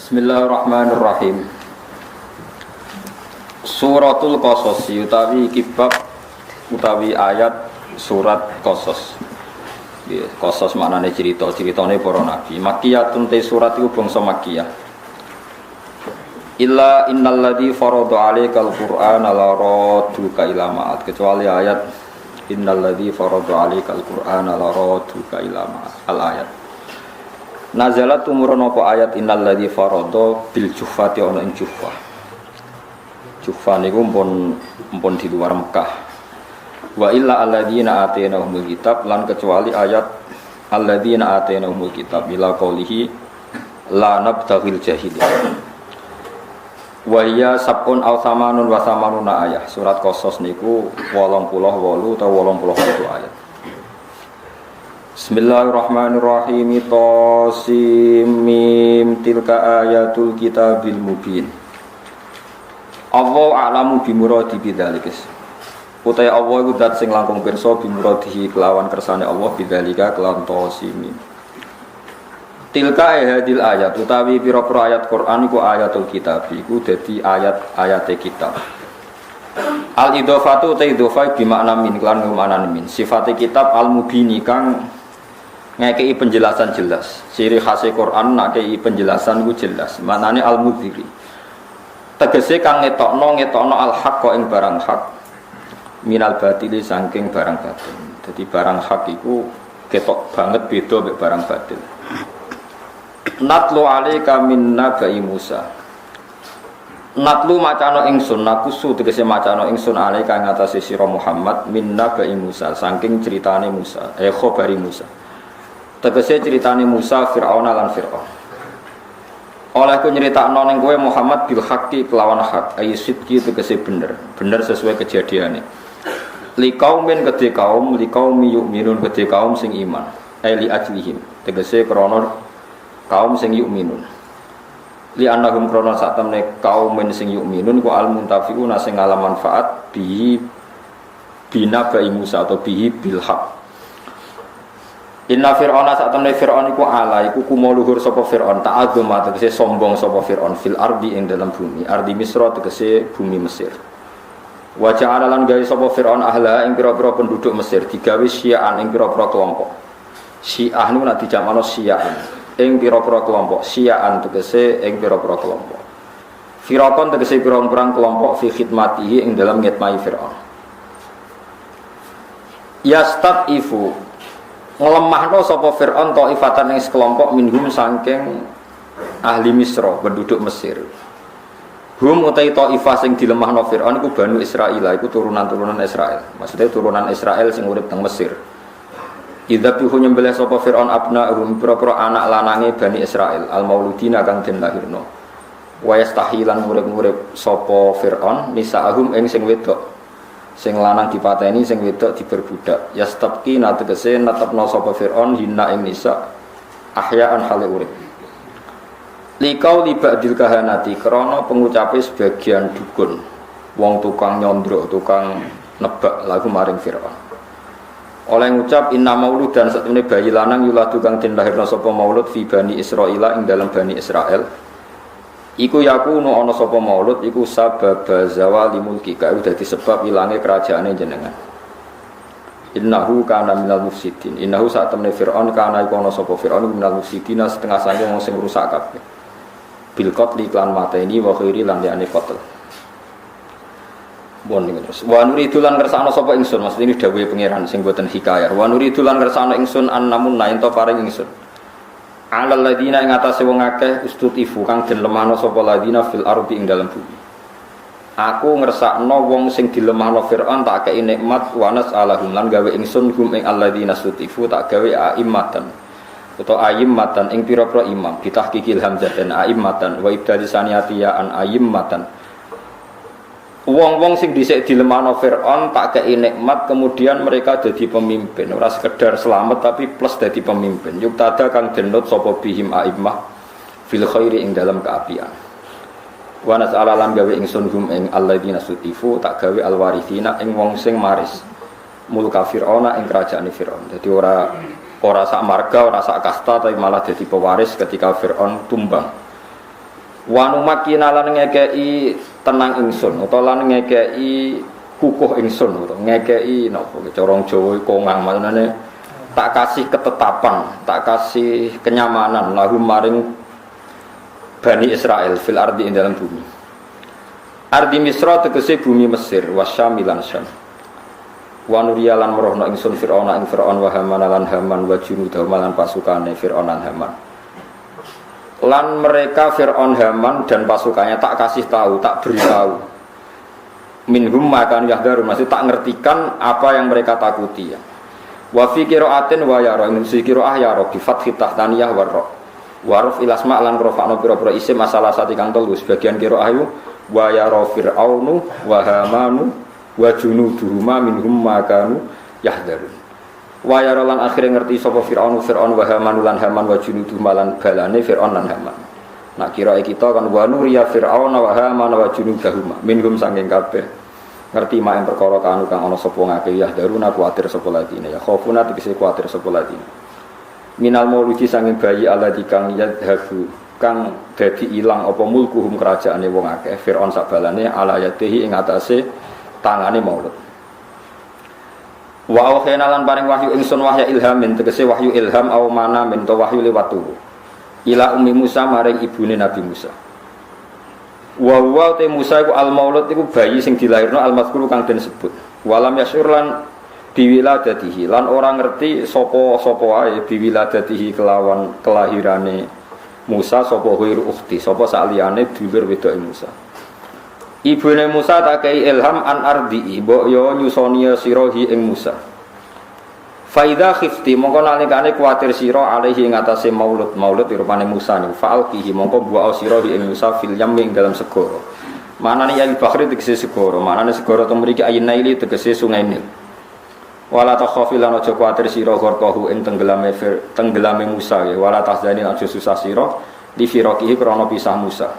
Bismillahirrahmanirrahim. Suratul Qasas utawi kibab utawi ayat surat Qasas. Qasas maknane cerita-ceritane para nabi. Makkiyatun te surat iku bangsa Makkiyah. Illa innalladzi farada 'alaikal Qur'ana la radduka ila ma'ad. Kecuali ayat innalladzi farada 'alaikal Qur'ana la radduka ila ma'ad. Al ayat. Nazalat tumurun apa ayat innalladzi farada bil juhfati ana ing juhfah. Juhfah niku mpun di luar Mekah. Wa illa alladzina atainahumul kitab lan kecuali ayat alladzina atainahumul kitab ila qoulihi la nabtaghil jahiliyah. Wa hiya sab'un aw thamanun wa thamanuna ayat. Surat Qasas niku 88 utawa 81 ayat. Bismillahirrahmanirrahim. Tasim mim tilka ayatul kitabil mubin. Allah a'lamu bimuradi bidzalik. Utai Allah iku zat sing langkung pirsa bimuradihi kelawan kersane Allah bidzalika kelawan tasim. Tilka hadil ayat utawi pira-pira ayat Quran iku ayatul kitab iku dadi ayat-ayate kitab. Al idhofatu ta idhofah bi makna min lan makna min. Sifate kitab al mubini kang ngekei penjelasan jelas. Ciri khas Quran ngekei penjelasan ku jelas. Maknane al-mudhiri. Tegese kang ngetokno al-haq ing barang hak. Minal batili saking barang batil. Jadi barang hak iku ketok banget beda mek barang batil. Natlu alaika min nabai Musa. Natlu macano ingsun nakusu tegese macano ingsun alaika ing atase sira Muhammad min nabai Musa saking ceritane Musa. Khabari Musa. Tegese ceritane Musa Fir'aun lan Fir'aun. Oleh ku nyeritakno ning kowe Muhammad bil haqqi kelawan hak, ayi sidqi tegese bener sesuai kejadiane. Li qaumin kedhe kaum, li qaumi yu'minun kedhe kaum sing iman. Li ajlihim tegese krana kaum sing yu'minun. Li annahum krana sak temne kaum sing yu'minun ku al muntafiquna sing ngalam manfaat bi bina bai Musa atau bihi bil haqq. Inna Fir'auna saat temne Fir'aun iku ala iku kumuluhur sapa Fir'aun ta'adzuma tegese sombong sapa Fir'aun fil ardi ing dalam bumi ardi Misra tegese bumi Mesir. Wa ja'ala lan gawe sapa Fir'aun ahla ing pira-pira penduduk Mesir digawe syi'an ing pira-pira kelompok. Syi'ah niku nek dijamakno syi'an ing pira-pira kelompok. Syi'an tegese ing pira-pira kelompok. Fir'aun tegese pira-pira kelompok fi khidmatihi ing dalam ngitmai Fir'aun. Yastatifu ngelemahno sapa Fir'aun taifatan ing sekelompok minhum saking ahli Misra penduduk Mesir. Hum utai taifah sing dilemahno Fir'aun iku Banu Israil, iku turunan-turunan Israel. Maksudnya turunan Israel sing urip teng Mesir. Idza bihu nyembelih sapa Fir'aun abna'uhum pira-pira anak lanange Bani Israil al mauludina kang den lahirno. Wa yastahilan urip-urip sapa Fir'aun nisa'ahum ing sing wedok. Sing lanang dipateni sing wedok diperbudak. Yastabqi nategese natepno sapa Fir'aun hinna ing nisa ahyaan hale urip. Likau libadil kahanati krana pengucape sebagian dukun wong tukang nyondro tukang nebak lagu maring Fir'aun. Oleh ngucap inna maulud dan satemene bayi lanang yuladu kang den lahirna sapa maulud fi Bani Israila ing dalam Bani Israel. Iku yakunu ana sapa maulud iku sabab zawali mulki ka dadi sebab ilange kerajaane jenengan. Innahu kana minal mufsidin. Innahu sak temne Fir'aun kana iku ana sapa Fir'aun minal mufsidin setengah sange wong sing rusak kabeh. Bil qatli lan mateni wa khairi lan liyane qatl. Bon niku terus. Wa nuridu lan ngersakno sapa ingsun, maksud ini dawuhe pangeran sing boten hikayah. Wa nuridu lan ngersakno ingsun annamun nain to paring ingsun. Alal ladina ing atase wong akeh ustutifu kang den lemahno sapa ladina fil ardi ing dalam bumi. Aku ngersakno wong sing dilemahno Fir'aun tak kei nikmat wa nas'alahum lan gawe ingsun hum ing alladina ustutifu tak gawe aimmatan utawa aimmatan ing pira-pira imam bitahqiqil hamzah dan aimmatan wa ibdali saniyati an aimmatan. Wong-wong sing dhisik dilemahno Fir'aun tak kei nikmat kemudian mereka jadi pemimpin ora sekedar selamat tapi plus jadi pemimpin yuktada kang denut sapa bihim aimmah fil khairi ing dalam keapian wa nas'alalan gawe ingsun hum ing alladzina sutifu tak gawe alwarithina ing wong sing maris mulka Fir'auna ing kerajaane Fir'aun. Jadi ora sak marga ora sak kasta tapi malah jadi pewaris ketika Fir'aun tumbang. Wa numakina lan ngekeki tenang ingsun utawa lan ngekeki kukuh ingsun utawa ngekeki napa cara Jawa kongang maknane tak kasih ketetapan, tak kasih kenyamanan lahum maring Bani Israel fil ardi ing dalam bumi. Ardi Misra tegese bumi Mesir wasyam lan Syam. Wa nuriyalan merohna ingsun Firaun ing Firaun wa Haman lan Haman wa junudahu lan pasukane Firaun lan Haman. Lan mereka Firaun Haman dan pasukannya tak kasih tahu, tak beritahu. Minhum makan yahdaru masih tak ngertikan apa yang mereka takuti ya. Wa fi qiraatin wa yara min si qiraah yara bi fathhi tahtaniyah wa ra. Wa raf ilasma lan rafa'na pira-pira isim masalah sati kang telu sebagian qiraah yu wa yara fir'aunu wa hamanu wa junuduhuma minhum makanu yahdharun. Wa yara lan akhire ngerti sapa Fir'aun wa Haman lan Haman wa junuduhuma lan balane Fir'aun lan Haman. Nak kira kita kan wa nuriya Fir'aun wa Haman wa junudahuma minhum saking kabeh ngerti mak ing perkara kang ana sapa ngake yahdharuna kuwatir sapa ladine ya khaufuna tegese kuwatir sapa ladine. Minal mauludi saking bayi alladzi kang yadhabu kang dadi ilang apa mulkuhum kerajaane wong akeh Firaun sak balane ala yatihi ing atase tangane maulud. Wa auhena lan paring wahyu ingsun wahya ilhamin tegese wahyu ilham au mana min to wahyu liwat turu ila ummi Musa maring ibune Nabi Musa. Wa huwa te Musa iku al maulud iku bayi sing dilairno al mazkur kang den sebut. Walam yasyur lan biwiladatihi lan ora ngerti sapa-sapa ae biwiladatihi kelawan kelahirane Musa sapa ghairu ukhti sapa saliyane dulur wedoke Musa. Ibune Musa tak kei ilham an ardi mbok yo nyusoni sirahi ing Musa. Faida khifti mongko nalikane kuwatir sira alaihi ing atase maulud rupane Musa niku fa'alqihi mongko bu'a sirahi ing Musa fil yam ing dalam segara. Manane ya bahri tegese segara, manane segara to mriki ayinaili tegese sungai Nil. Wala takhafi lan aja kuwatir sira gharqahu ing tenggelame Musa ya wala tahzani aja susah sira li firaqihi krana pisah Musa.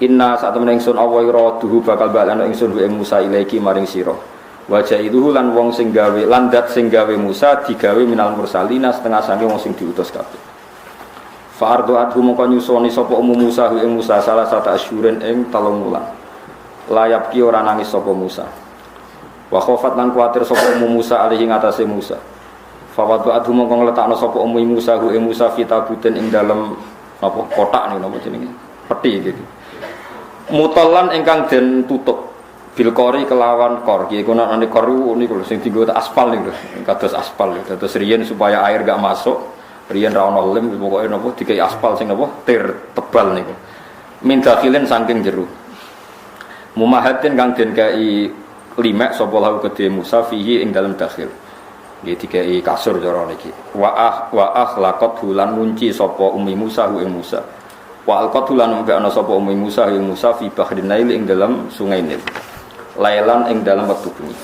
Inna saat temen ingsun Allah raduhu bakal balana ingsun ing Musa ilaiki maring sira. Wajah itu lan wong sing gawe landat sing gawe Musa digawe minal mursalina setengah saking wong sing diutus kabeh. Fa'ardu adhu mongko nyusoni sapa Musa ing Musa salah satu asyuren ing 3 wulan. Layap ki ora nangis sapa Musa. Wa khofat lan kuwatir sapa Musa alaihi ngatasé Musa. Fawadu adhu mongko ngletakno sapa Musa ing Musa fitabuten ing dalem napa kotak niku napa jenenge peti gitu. Mutallan ingkang den tutup bilqori kelawan kor iki gunane kor niku lho sing dienggo aspal niku kados aspal kados riyen supaya air gak masuk riyen ra ono lem pokoke napa dikai aspal sing napa tir tebal niku min dakhilin saking jero mumahatin kang den kai limek sapa lahu kedhe Musa fihi ing dalem dakhil nggih dikai kasur cara niki wa akhlaqat hulan ngunci sapa ummi Musa ing Musa wa alqatulan mbekna sapa ummi Musa ing Musa fi bahrin Nail ing dalam sungai Nil lailan ing dalam wektu bengi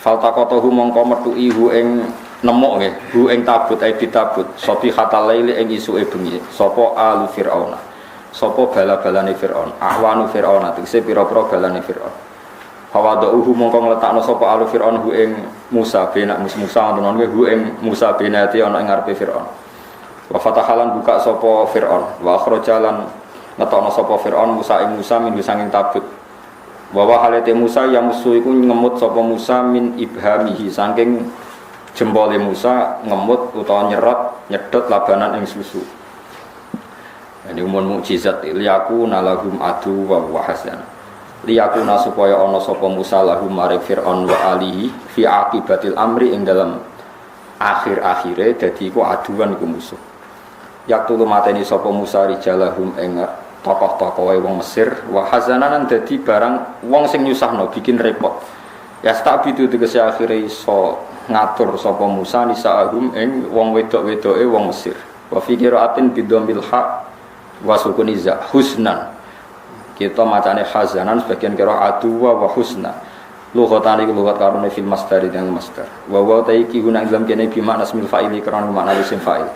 faltaqatahu mongko metuki hu ing nemok nggih hu ing tabut tabut sopi hatal laili ing isuke bengi sapa alu fir'auna sapa bala-balane Fir'aun awanu Fir'aun tegese pira-pira balane Fir'aun hawadauhu mongko ngletakno sapa alu Fir'aun hu ing Musa benak Musa ngono hu ing Musa benati ana ing ngarepe Fir'aun. Wa fatahalan buka sapa Fir'aun wa akhrajalan ngetokno sapa Fir'aun Musa ing Musa min sanging tabut wa wa halate Musa yang musuh iku ngemut sapa Musa min ibhamihi saking jempole Musa ngemut utawa nyedot labanan ing susu. Ini umum mukjizat liyaku nalahum adu wa hasan liyakuna supaya ana sapa Musa lahum maring Fir'aun wa alihi fi aqibatil amri ing dalam akhir-akhire dadi iku aduan iku musuh. Yaktulu mateni sapa Musa rijalahum ing tokoh-tokohe wong Mesir wa hazanan dadi barang wong sing nyusahno bikin repot. Ya stabitu tegese akhire iso ngatur sapa Musa nisaahum ing wong wedok-wedoke wong Mesir. Wa fi qiraatin bidomil ha wa sukuniza husnan. Kita macane hazanan sebagian kira aduwa wa husna. Lughatan iku lughat karone fil masdar dan masdar. Wa wa taiki guna dalam kene bi makna ismil fa'ili karena makna isim fa'il.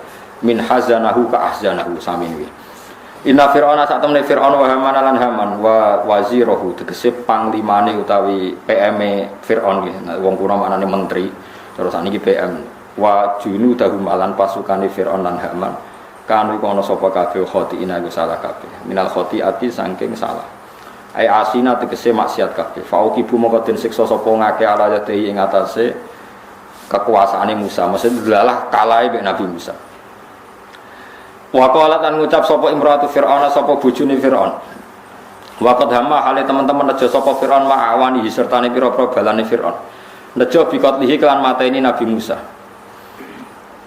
Min hazanahu ka ahzanahu samin wi. Inna fir'auna sak temne fir'aun wa haman lan haman wa wazirahu tegese panglimane utawi PM-e Fir'aun nggih. Wong kuna maknane menteri. Terus saniki PM wa junudahum lan pasukane Fir'aun lan Haman kanu iku ana sapa kabeh khotiina iku salah kabeh minal khotiati saking salah ai asina tegese maksiat kabeh fauqibu moko den siksa sapa ngake ala yatihi ing atase kekuasaane Musa maksud delalah kalahe mek Nabi Musa wa qalat an ngucap sapa imratu fir'aun sapa bojone fir'aun wa qad hamma hale teman-teman nejo sapa fir'aun ma'awani sertane pira-pira balane fir'aun nejo bikotlihi kelan mateni Nabi Musa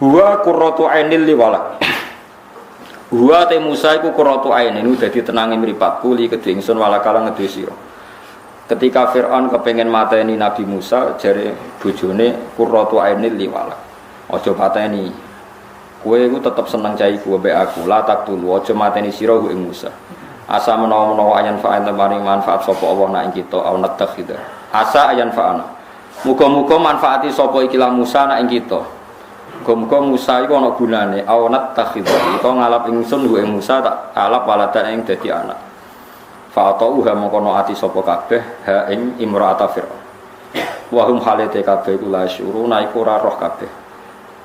huwa qurratu ainil liwala huwa te Musa iku qurratu ainin dadi tenange mripatku li kedhe ingsun wala kala ngedhe sira ketika Fir'aun kepengen mateni Nabi Musa jare bojone qurratu ainil liwala aja pateni kowe iku tetep seneng cai ku mbek aku la tak tulu aja mateni sira ing Musa asa menawa-menawa ayan fa'an temari manfaat sapa Allah nak ing kita au natakhida asa ayan fa'ana muga-muga manfaati sapa iki la Musa nak ing kita muga-muga Musa iku ana gunane au natakhida iku ngalap ingsun ing Musa tak alap waladan ing dadi anak fa'atauha mongko ati sapa kabeh ha ing imra'ata fir'aun wa hum halate kabeh kula syuruna iku ora roh kabeh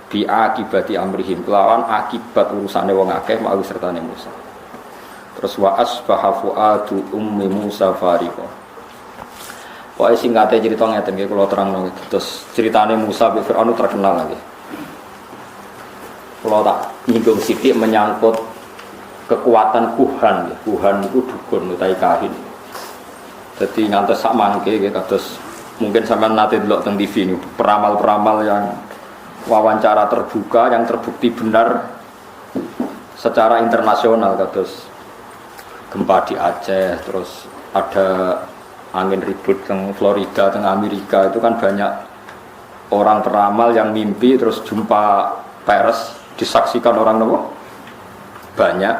bi akibati amrihim kelawan akibat urusane wong akeh mau sertane Musa terus wa asbaha fuadu ummi Musa fariqa wae singkate cerita ngeten nggih kula terangno terus ceritane Musa bi Firaun terkenal lagi kula tak nyinggung sithik menyangkut kekuatan kuhan kuhan itu dukun utawi kahin dadi ngantos sak mangke nggih kados mungkin sampean nate delok teng TV niku peramal-peramal yang wawancara terbuka yang terbukti benar secara internasional kados gempa di Aceh terus ada angin ribut teng Florida teng Amerika itu kan banyak orang peramal yang mimpi terus jumpa pers disaksikan orang nopo banyak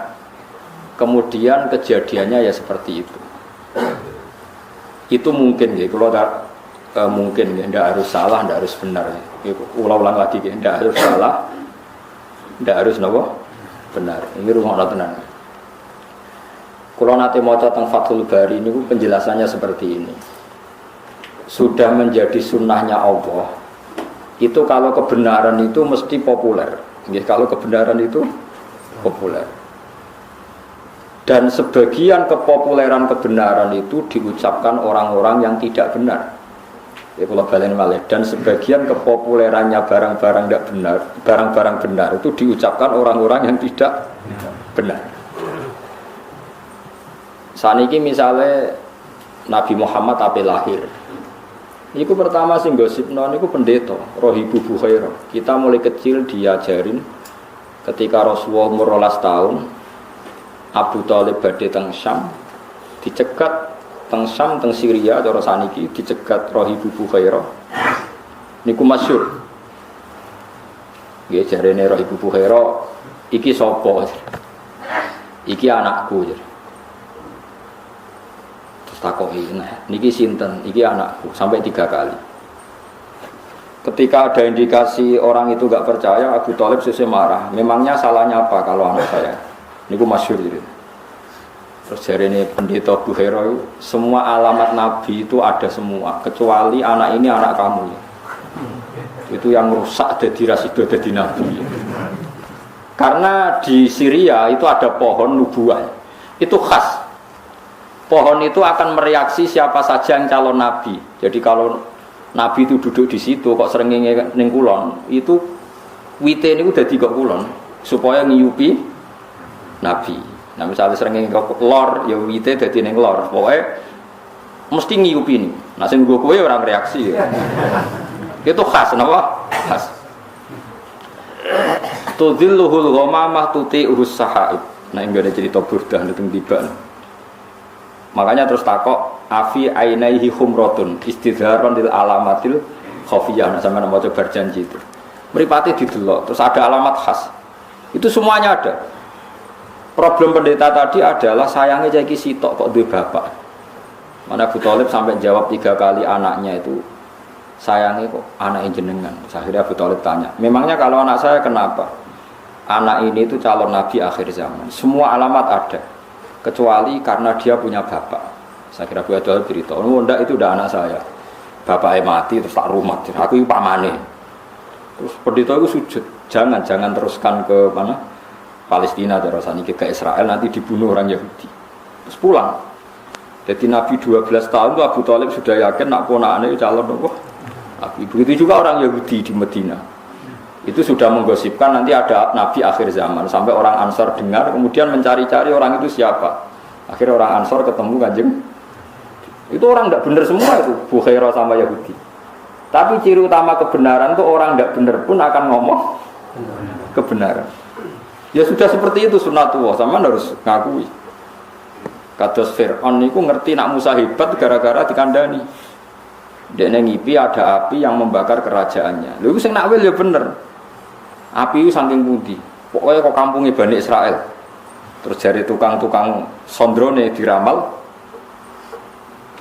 kemudian kejadiannya ya seperti itu mungkin ya kalau mungkin ya, tidak harus salah, tidak harus benar. Ulang-ulang lagi, tidak harus salah, tidak harus nopo benar. Ini rumah tenan. Kalau nanti mau tentang Fathul Bari ini penjelasannya seperti ini. Sudah menjadi sunnahnya Allah. Itu kalau kebenaran itu mesti populer. Kalau kebenaran itu populer. Dan sebagian kepopuleran kebenaran itu diucapkan orang-orang yang tidak benar. Kalau balen malih dan sebagian kepopulerannya barang-barang tidak benar, barang-barang benar itu diucapkan orang-orang yang tidak benar. Saat ini misalnya Nabi Muhammad ape lahir. Iku pertama sing gosipno niku pendeta Rohibu Bukhairah. Kita mulai kecil diajarin ketika Rasulullah umur 12 tahun Abu Thalib badhe teng Syam dicegat teng Syam teng Syria cara saniki dicegat Rohibu Bukhairah niku masyhur nggih jarene Rohibu Bukhairah iki sapa iki anakku terus takoki nah niki sinten iki anakku sampai 3 kali ketika ada indikasi orang itu enggak percaya Abu Thalib sesuk marah memangnya salahnya apa kalau anak saya niku masyhur gitu. Terus jari ini pendeta Bukhairah semua alamat Nabi itu ada semua kecuali anak ini anak kamu itu yang rusak jadi rasido jadi Nabi karena di Syria itu ada pohon nubuah itu khas pohon itu akan mereaksi siapa saja yang calon Nabi jadi kalau Nabi itu duduk di situ kok sering ning kulon itu wite ini udah 3 kulon supaya ngiyupi Nabi. Nah misalnya sering ngikut lor, ya wite dadi ning lor. Pokoke mesti ngiyupi ini. Nah sing nggo kowe ora reaksi. Ya. Itu khas napa? Khas. Tudzilluhul ghamamah tuti'us sahaib. Nah ini ada cerita burdah teng tiba. Makanya terus takok afi ainaihi humratun istidharan lil alamatil khafiyah. Nah sampeyan maca berjanji itu. Mripate didelok, terus ada alamat khas. Itu semuanya ada. Problem pendeta tadi adalah sayangnya jadi sitok kok duwe bapak. Mana Abu Thalib sampai jawab 3 kali anaknya itu sayangnya kok anak jenengan. Akhirnya Abu Thalib tanya, memangnya kalau anak saya kenapa? Anak ini itu calon nabi akhir zaman. Semua alamat ada, kecuali karena dia punya bapak. Saya kira Abu Thalib cerita, oh enggak itu udah anak saya. Bapaknya mati terus tak rumah. Aku itu pamane. Terus pendeta itu sujud, jangan teruskan ke mana? Palestina cara saniki ke Israel nanti dibunuh orang Yahudi. Terus pulang. Jadi Nabi 12 tahun itu Abu Thalib sudah yakin nak ponakane calon apa? Nabi. Begitu juga orang Yahudi di Medina. Itu sudah menggosipkan nanti ada Nabi akhir zaman. Sampai orang Ansar dengar kemudian mencari-cari orang itu siapa. Akhirnya orang Ansar ketemu Kanjeng. Itu orang tidak benar semua itu Bukhairah sama Yahudi. Tapi ciri utama kebenaran itu orang tidak benar pun akan ngomong kebenaran. Ya sudah seperti itu sunnatullah, sama harus ngakui. Kados Fir'aun niku ngerti nak Musa hebat gara-gara dikandani. Dekne ngipi ada api yang membakar kerajaannya. Lha iku sing nakwil ya bener. Api itu saking pundi? Pokoknya kok kampungnya Bani Israel. Terus jari tukang-tukang sondrone diramal.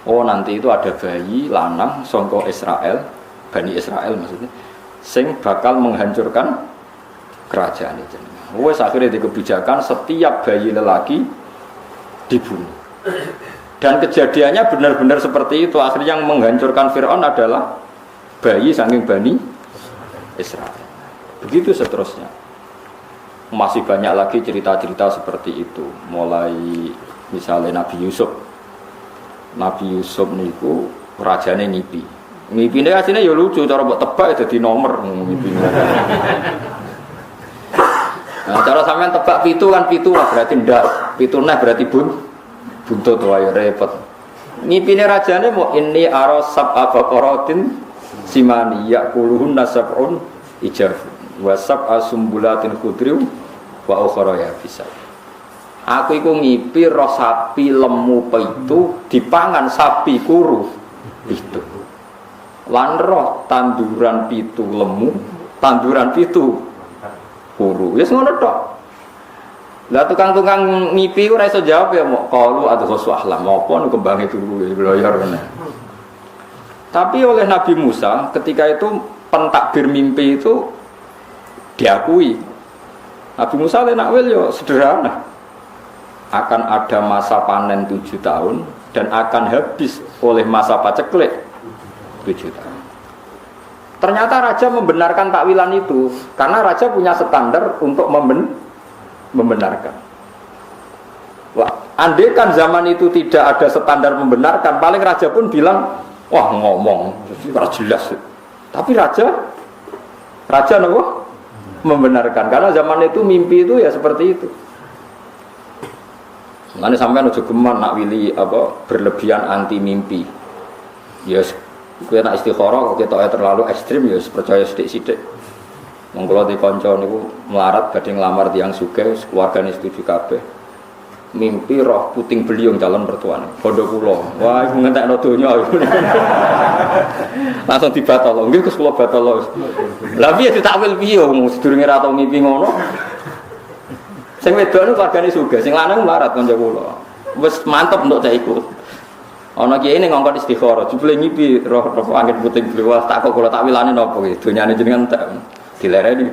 Oh nanti itu ada bayi lanang sangka Israel, Bani Israel maksudnya, sing bakal menghancurkan kerajaan itu. Wes akhirnya di kebijakan setiap bayi lelaki dibunuh. Dan kejadiannya benar-benar seperti itu. Akhirnya yang menghancurkan Fir'aun adalah bayi saking Bani Israel. Begitu seterusnya. Masih banyak lagi cerita-cerita seperti itu. Mulai misalnya Nabi Yusuf. Nabi Yusuf niku rajane ngipi. Ngipine asline ya lucu, cara mbok tebak dadi nomor ngipine. Nah, cara sampean tebak pitu kan pitu lah berarti ndak. Pitu nah berarti buntut wae repot. Ngipine rajane mau ini arasab abaqaratin simani yaquluhun nasabun ijaf wa sab'a sumbulatin khudriu wa ukhra ya bisa. Aku iku ngipi roh sapi lemu pitu dipangan sapi kuru itu. Lan roh tanduran pitu lemu, tanduran pitu kuru. Wis ngono tok. Lah tukang-tukang ngipi ora iso jawab ya mok qalu adghasu ahlam apa nu kembange turu bloyor kene. Tapi oleh Nabi Musa ketika itu pentakbir mimpi itu diakui. Nabi Musa nakwil yo sederhana. Akan ada masa panen 7 tahun dan akan habis oleh masa paceklik 7 tahun. Ternyata raja membenarkan takwilan itu karena raja punya standar untuk membenarkan. Wah, andaikan zaman itu tidak ada standar membenarkan, paling raja pun bilang, wah ngomong, jadi jelas. Tapi raja apa? Membenarkan karena zaman itu mimpi itu ya seperti itu. Nanti sampai nuju geman nak wili apa berlebihan anti mimpi. Ya, kowe nak istikharah kok ketoke terlalu ekstrim ya percaya sithik-sithik. Wong kula di kanca niku melarat badhe nglamar tiyang sugih, keluargane setuju kabeh. Mimpi roh puting beliung calon mertuane. Bondo kula. Wah, iku ngentekno donya. Langsung dibatal. Nggih Gus kula batal. Lah piye ditakwil piye wong sedurunge ra tau mimpi ngono. Sing wedok niku keluargane sugih, sing lanang melarat kanca kula. Wis mantep untuk cah iku. Ana kiye ning ngongkon istikharah, jebule ngipi roh angin puting beliung. Tak kok kula takwilane napa iki? Donyane jenengan tak dilereni.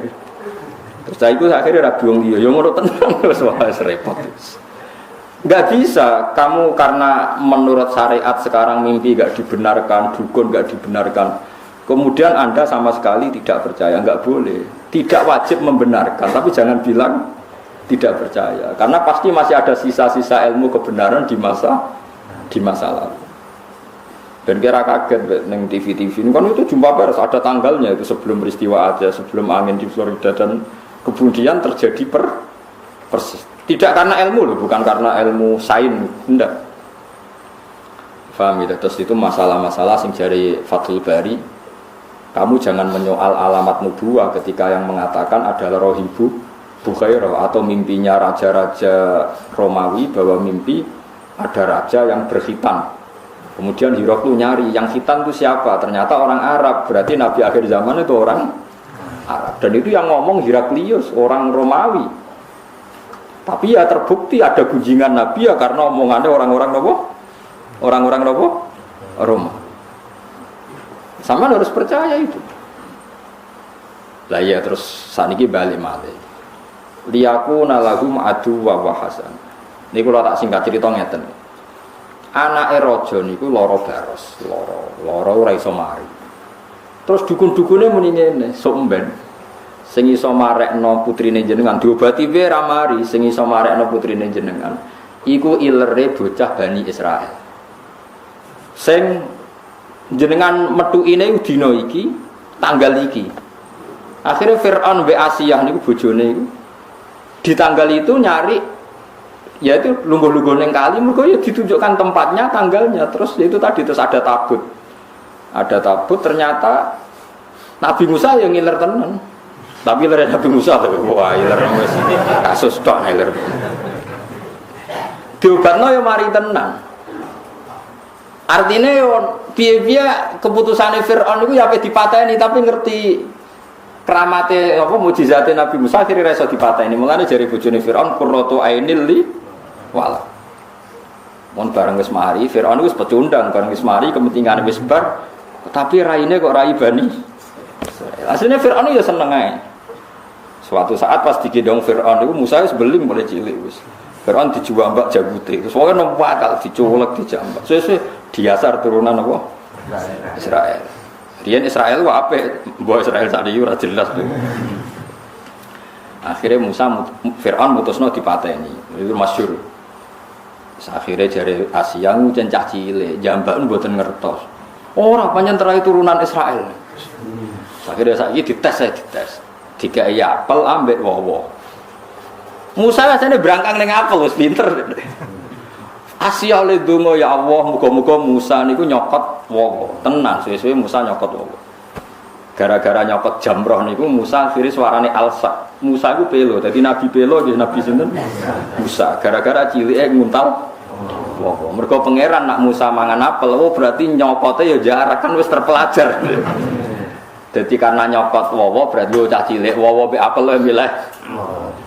Terus cah iku akhirnya ra bingung dia, ya ngono tenan wis wis repot. Enggak bisa kamu karena menurut syariat sekarang mimpi enggak dibenarkan, dukun enggak dibenarkan. Kemudian Anda sama sekali tidak percaya, enggak boleh. Tidak wajib membenarkan, tapi jangan bilang tidak percaya karena pasti masih ada sisa-sisa ilmu kebenaran di masa lalu. Dan kira kaget neng TV ini kan itu jumpa pers ada tanggalnya itu sebelum peristiwa aja, sebelum angin di Florida dan kemudian terjadi persis. Tidak karena ilmu loh, bukan karena ilmu sains, enggak. Faham ya? Terus itu masalah-masalah sing jari Fathul Bari. Kamu jangan menyoal alamat nubuwah ketika yang mengatakan adalah rohibu Bukhairah atau mimpinya raja-raja Romawi bahwa mimpi ada raja yang berkhitan. Kemudian Hiroklu nyari yang khitan itu siapa? Ternyata orang Arab. Berarti Nabi akhir zaman itu orang Arab. Dan itu yang ngomong Heraklius, orang Romawi. Tapi ya terbukti ada gunjingan Nabi ya karena omongannya orang-orang apa? Orang-orang apa? Roma. Sama harus percaya itu. Lah ya terus saniki balik malih. Liyaku nalagum adu wa wahasan. Niku kula tak singkat cerita ngeten. Anake raja niku lara baros, lara ora iso mari. Terus dukun-dukune muni ngene, sok mben. sing iso marekno putrine jenengan diobati wae ra mari, sing iso marekno putrine jenengan iku ilere bocah Bani Israil. Sing jenengan metuine dina iki, tanggal iki. Akhirnya Fir'aun wa Asiyah niku bojone iku di tanggal itu nyari yaitu lungguh-lungguh ning kali mergo ya ditunjukkan tempatnya, tanggalnya, terus itu tadi terus ada tabut. Ada tabut ternyata Nabi Musa yang ngiler tenan. Tapi ngiler Nabi Musa wah ngiler wis kasus tok ngiler. Diobatno ya mari tenan. Artinya yo piye-piye keputusane Firaun iku ya ape dipateni tapi ngerti keramate apa mukjizate Nabi Musa akhire iso dipateni. Mulane jare bojone Firaun qurratu ainil li wala. Mun bareng wis mari Firaun wis pecundang bareng wis mari kepentingan wis bar tapi raine kok rai Bani. Aslinya Firaun ya seneng ae. Suatu saat pas digendong Firaun iku Musa wis beling mulai cilik wis. Firaun dijambak jagute. Terus pokoke nang bakal dicolek dijambak. Sesuk diasar turunan apa? Israel. Riyen Israel wae apik, mbok Israel sakniki ora jelas. Akhirnya Firaun mutusno dipateni. Itu masyhur. Akhirnya jare Asia ngucen cah cilik, jambak mboten ngertos. Ora pancen terai turunan Israel. Akhirnya saiki dites. Dikai apel ambek wowo. Musa asane berangkang ning apel wis pinter. Asia oleh donga ya Allah, muga-muga Musa niku nyokot wowo. Tenan suwe-suwe Musa nyokot wowo. Gara-gara nyokot jamroh niku Musa akhire suarane alsa. Musa iku pelo, dadi nabi pelo nggih nabi sinten? Musa. Gara-gara cilike nguntal wowo. Mergo pangeran nak Musa mangan apel, oh berarti nyokote ya jarak kan wis terpelajar. Jadi karena nyokot wowo berarti cah cilik wowo be apel lo milih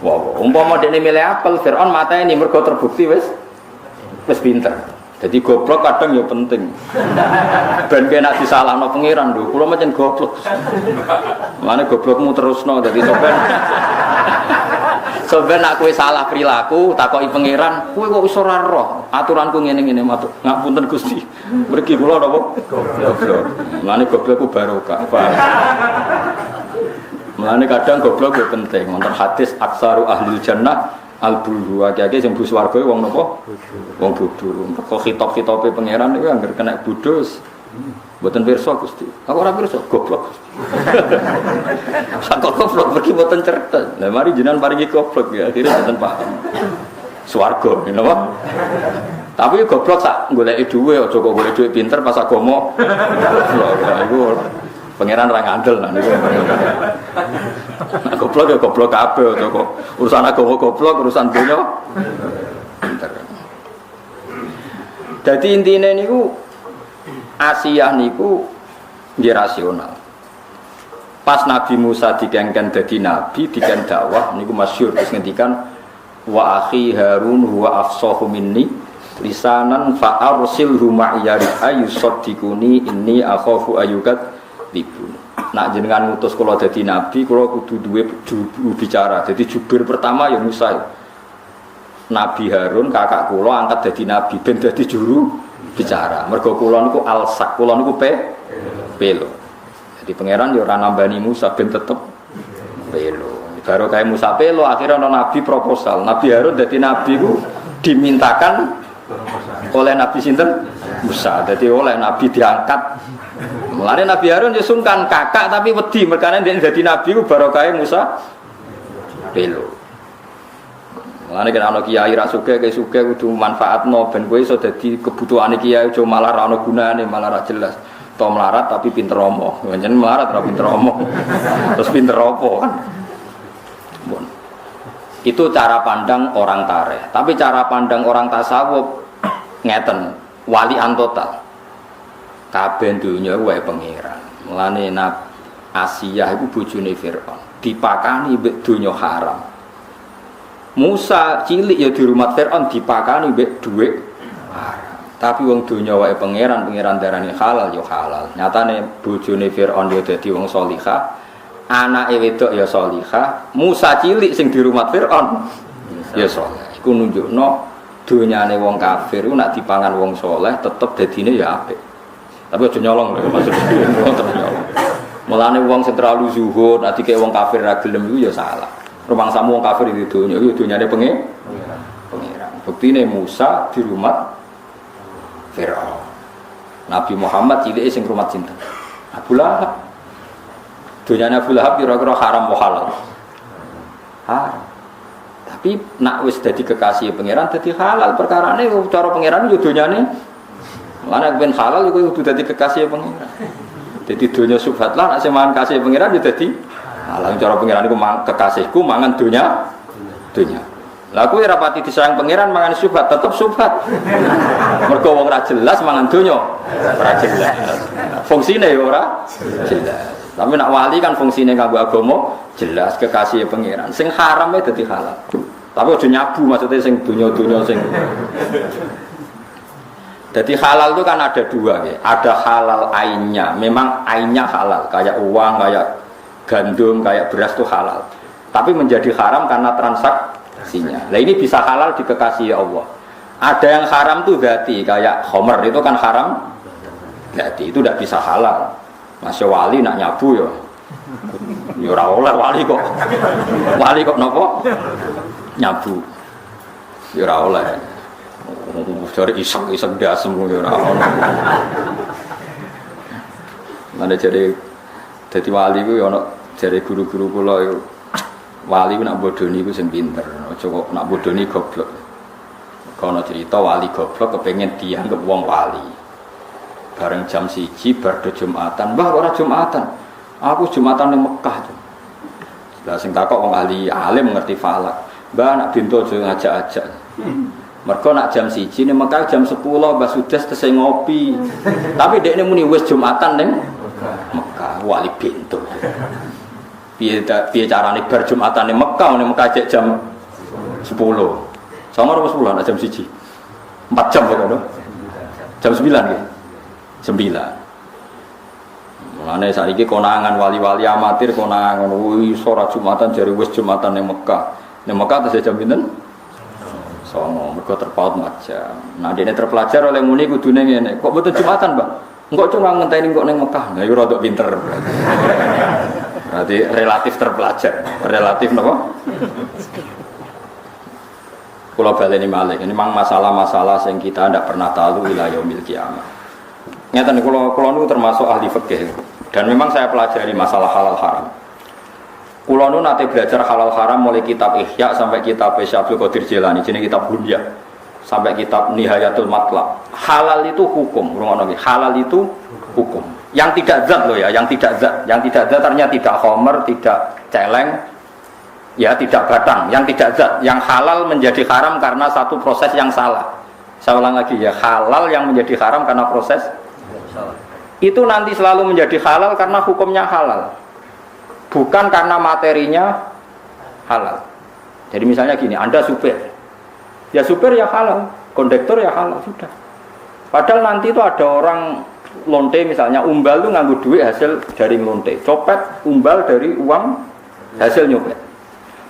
wowo. Umpama dene milih apel Firaun mateni mergo terbukti wis pinter. Jadi goblok kadang ya penting. Ben kena disalahno pangeran lho, kula macen goblok. Mane goblokmu terusno dadi sampeyan nak kowe salah perilaku takoki pangeran, kowe kok iso ora roh aturanku ngene-ngene matur. Ngapunten Gusti. Mriki kula napa goblok. Mane goblok ku barokah. Mane kadang goblok ya penting. Wonten hadis aksaru ahlul jannah al-bulhu akeh sing bus warga wong napa? Wong bodho. Kok hitop-hitope pangeran niku anggere kena bodhos. Mboten pirsa Gusti. Aku ora pirsa, goblok. Sak goblok pergi mboten cerdas. Lah mari jenengan paringi goblok ya akhire mboten paham. Swarga, napa? Tapi goblok sak goleki dhuwit aja kok golek dhuwit pinter pas agama. Iku pangeran ra ngandel nah niku. Goblok ya goblok kabeh aja kok urusan agama goblok, urusan dunya pinter. Dadi intine niku Asia niku nggih rasional. Pas Nabi Musa digengken dadi nabi, diken dakwah niku masyhur terus ngendikan wa akhi Harun huwa afsahu minni lisanan fa arsilhu ma'iya ayusaddiquni inni akhafu ayyukat libun. Nak jenengan ngutus kula dadi nabi, kula kudu duwe juru bicara. Jadi jubir pertama ya Musa. Nabi Harun kakak kula angkat dadi nabi ben dadi juru bicara. Mergo kula niku alsak, kula niku pelo. Jadi pangeran yo ora nambani Musa ben tetep pelo. Baru kayak Musa pelo akhirnya ana nabi proposal. Nabi Harun dadi nabi ku dimintakan oleh Nabi sinten? Musa. Jadi oleh nabi diangkat. Mulane Nabi Harun yo sungkan kakak tapi wedi merkane dadi nabi ku barokah Musa pelo. Mulane kan ana kiai ra sugih ke sugih kudu manfaatno ben kowe iso dadi kebutuhane kiai aja malah ra ana gunane malah ra jelas. To melarat tapi pinter omong. Pancen melarat ra pinter omong. Terus pinter apa kan? Bon. Itu cara pandang orang tareh. Tapi cara pandang orang tasawuf ngeten, walian total. Kabeh donya wae pangeran. Mulane Asia iku bojone Firaun. Dipakani mbek donya haram. Musa cilik ya di rumah Fir'aun dipakani mbek dhuwit haram. Tapi wong donya wae pangeran darani halal ya halal. Nyatane bojone Fir'aun ya dadi wong salihah, anake wedok ya salihah. Musa cilik sing di rumah Fir'aun ya saleh. Iku nunjukno donyane wong kafir ku nek dipangan wong saleh tetep dadine ya apik. Tapi aja nyolong lho maksudnya wong terus nyolong. Mulane wong sing terlalu zuhud, nanti kayak wong kafir ra gelem iku ya salah. Rumang samu wong kafir itu dunya, itu dunyane pengiran. Buktine Musa di rumah Firaun. Nabi Muhammad cilike sing rumah cinta. Abu Lahab. Dunyane Abu Lahab kira-kira haram wa halal. Haram. Tapi nak wis dadi kekasih pangeran dadi halal perkarane cara pangeran yo donyane. Lan ben halal iku kudu dadi kekasih pangeran. Dadi donya subhat lah nek mangan kasih pangeran yo dadi halal cara pangeran iku kekasihku mangan donya. Lah kuwi ora pati disayang pangeran mangan subhat tetep subhat. Mergo wong ora jelas mangan donya ora jelas. Fungsine yo ora jelas. Tapi nak wali kan fungsinya kanggo agama jelas kekasih pangeran. Sing haramnya dadi halal. Tapi aja nyabu maksudnya sing dunya-dunya sing. Jadi halal itu kan ada dua ya. Ada halal ainnya. Memang ainnya halal, kayak uang, kayak gandum, kayak beras itu halal. Tapi menjadi haram karena transaksinya. Nah ini bisa halal di kekasih Allah. Ada yang haram tuh dzati, kayak khomer itu kan haram. Dzati itu tidak bisa halal. Masya wali nak nyabu ya. Ya ora oleh wali kok. Wali kok napa? Nyabu. Ya ora oleh. Cari iseng-iseng dasem ya ora oleh. Mana jadi wali ku ya ana jare guru-guru kula ya wali nak bodoni ku sing pinter. Aja kok nak bodoni goblok. Kono cerita wali goblok kepengin dianggap wong wali. Bareng jam 1 bar do Jumatan. Mbah ora Jumatan. Aku Jumatan ning Mekah. Lah sing takok wong ahli alim ngerti falak. Mbah nak bintu aja ngajak-ajak. Mergo nak jam 1 ning Mekah jam 10 Mbah Sudes tesih ngopi. Tapi dekne muni wis Jumatan ning Mekah wali bintu. Piye carane bar Jumatan ning Mekah cek jam 10. Sama ora 10 nak jam 1. 4 jam kok lho. Jam 9 nggih. 9. Mulane saiki konangan wali-wali amatir konangan wis ora Jumatan jare wis Jumatan ning Mekah. Ning Mekah tesih jam pinten? 09.00 mergo terpaut 4 jam. Nah dene terpelajar oleh muni kudune ngene. Kok mboten Jumatan, Mbak? Engko cuma ngenteni kok ning Mekah. Nah iku rada pinter. Berarti relatif terpelajar. Relatif napa? Kula baleni malih. Ini memang masalah-masalah yang kita tidak pernah tahu ila yaumil qiyamah. Nyata kalau nu termasuk ahli fikih dan memang saya pelajari masalah halal haram. Kalau nu nanti belajar halal haram mulai kitab Ihya sampai kitab Syaikhul Qadir Jilani, jenis kitab Bunya sampai kitab Nihayatul Matlab. Halal itu hukum, halal itu hukum. Yang tidak zat loh ya, yang tidak zat ternyata tidak khomer, tidak celeng, ya tidak batang, yang tidak zat. Yang halal menjadi haram karena satu proses yang salah. Saya ulang lagi ya, halal yang menjadi haram karena proses itu nanti selalu menjadi halal karena hukumnya halal, bukan karena materinya halal. Jadi misalnya gini, Anda supir ya halal, kondektor ya halal, sudah. Padahal nanti itu ada orang lonte misalnya, umbal itu nganggu duit hasil dari lonte, copet umbal dari uang hasil nyopet,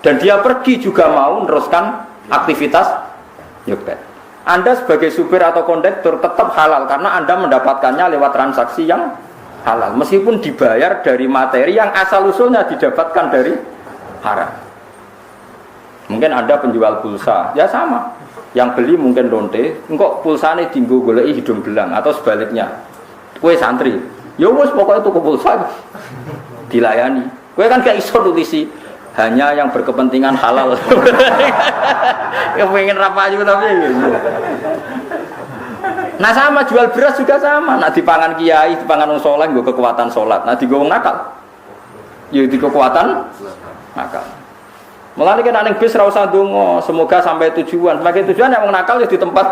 dan dia pergi juga mau meneruskan aktivitas nyopet. Anda sebagai supir atau kondektor tetap halal karena Anda mendapatkannya lewat transaksi yang halal, meskipun dibayar dari materi yang asal-usulnya didapatkan dari haram. Mungkin Anda penjual pulsa, ya sama. Yang beli mungkin lonte, engkau pulsane tinggu golei hidung belang atau sebaliknya. Kue santri, ya wes pokoknya tuku pulsa dilayani. Kue kan gak iso nulisi hanya yang berkepentingan halal. Yang pengen rapa juga tapi. Nah sama jual beras juga sama. Nah dipangan kiai, dipangan wong saleh nggo kekuatan salat. Nah digo wong nakal. Ya di kekuatan nakal. Mulane kan ning bis ra usah ndonga, semoga sampai tujuan. Sebagai tujuan yang wong nakal ya di tempat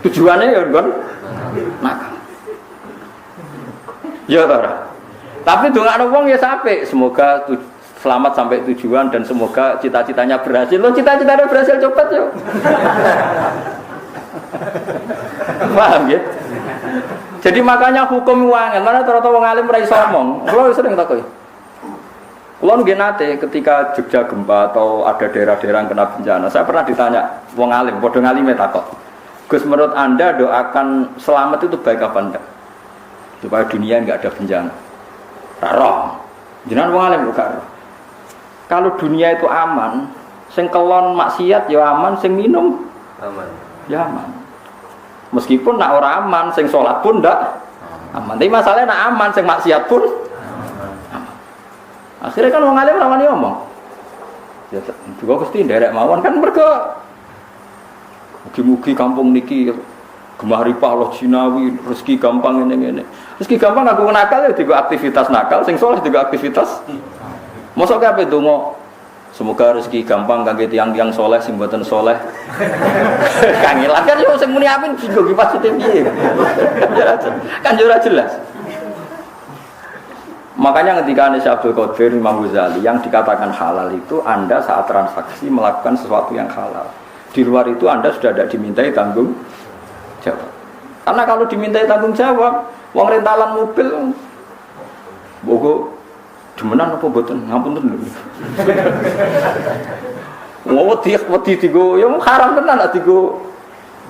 tujuannya ya kan nakal. Ya ora. Tapi ndongakno wong ya sampai semoga selamat sampai tujuan dan semoga cita-citanya berhasil. Lo cita-citanya berhasil cepat yuk. Paham ya? Jadi makanya hukum uangan. Mana ternyata wong alim ora iso omong. Kulo sering takoi. Kulo nggih nate ketika Jogja gempa atau ada daerah-daerah yang kena bencana, saya pernah ditanya wong alim, padha ngalime takok. Gus, menurut Anda doakan selamat itu baik apa enggak? Supaya dunia enggak ada bencana. Raro. Jenengan wong alim kok. Kalau dunia itu aman, sing kelon maksiat ya aman, sing minum aman. Ya aman. Meskipun nak ora aman, sing sholat pun ndak aman. Tapi masalahnya nak aman, sing maksiat pun aman. Akhirnya kan wong alim ora wani ngomong. Ya juga Gusti nderek mawon kan mergo mugi-mugi kampung niki gemah ripah Allah jinawi, rezeki gampang ngene-ngene. Rezeki gampang aku nakal ya digo aktivitas nakal, sing saleh digo aktivitas. Mosok kabeh donga semoga rezeki gampang kangge tiyang-tiyang saleh sing mboten saleh. Kangelan kan yo sing muni amin digo ki maksudnya piye. Kan yo ora jelas. Makanya ketika Syekh Abdul Qadir Imam Ghazali yang dikatakan halal itu Anda saat transaksi melakukan sesuatu yang halal. Di luar itu Anda sudah tidak dimintai tanggung jawab. Karena kalau dimintai tanggung jawab, uang rentalan mobil, bogo, demenan apa boten, ngapunten lho. Wedi tigo, ya haram tenan tigo.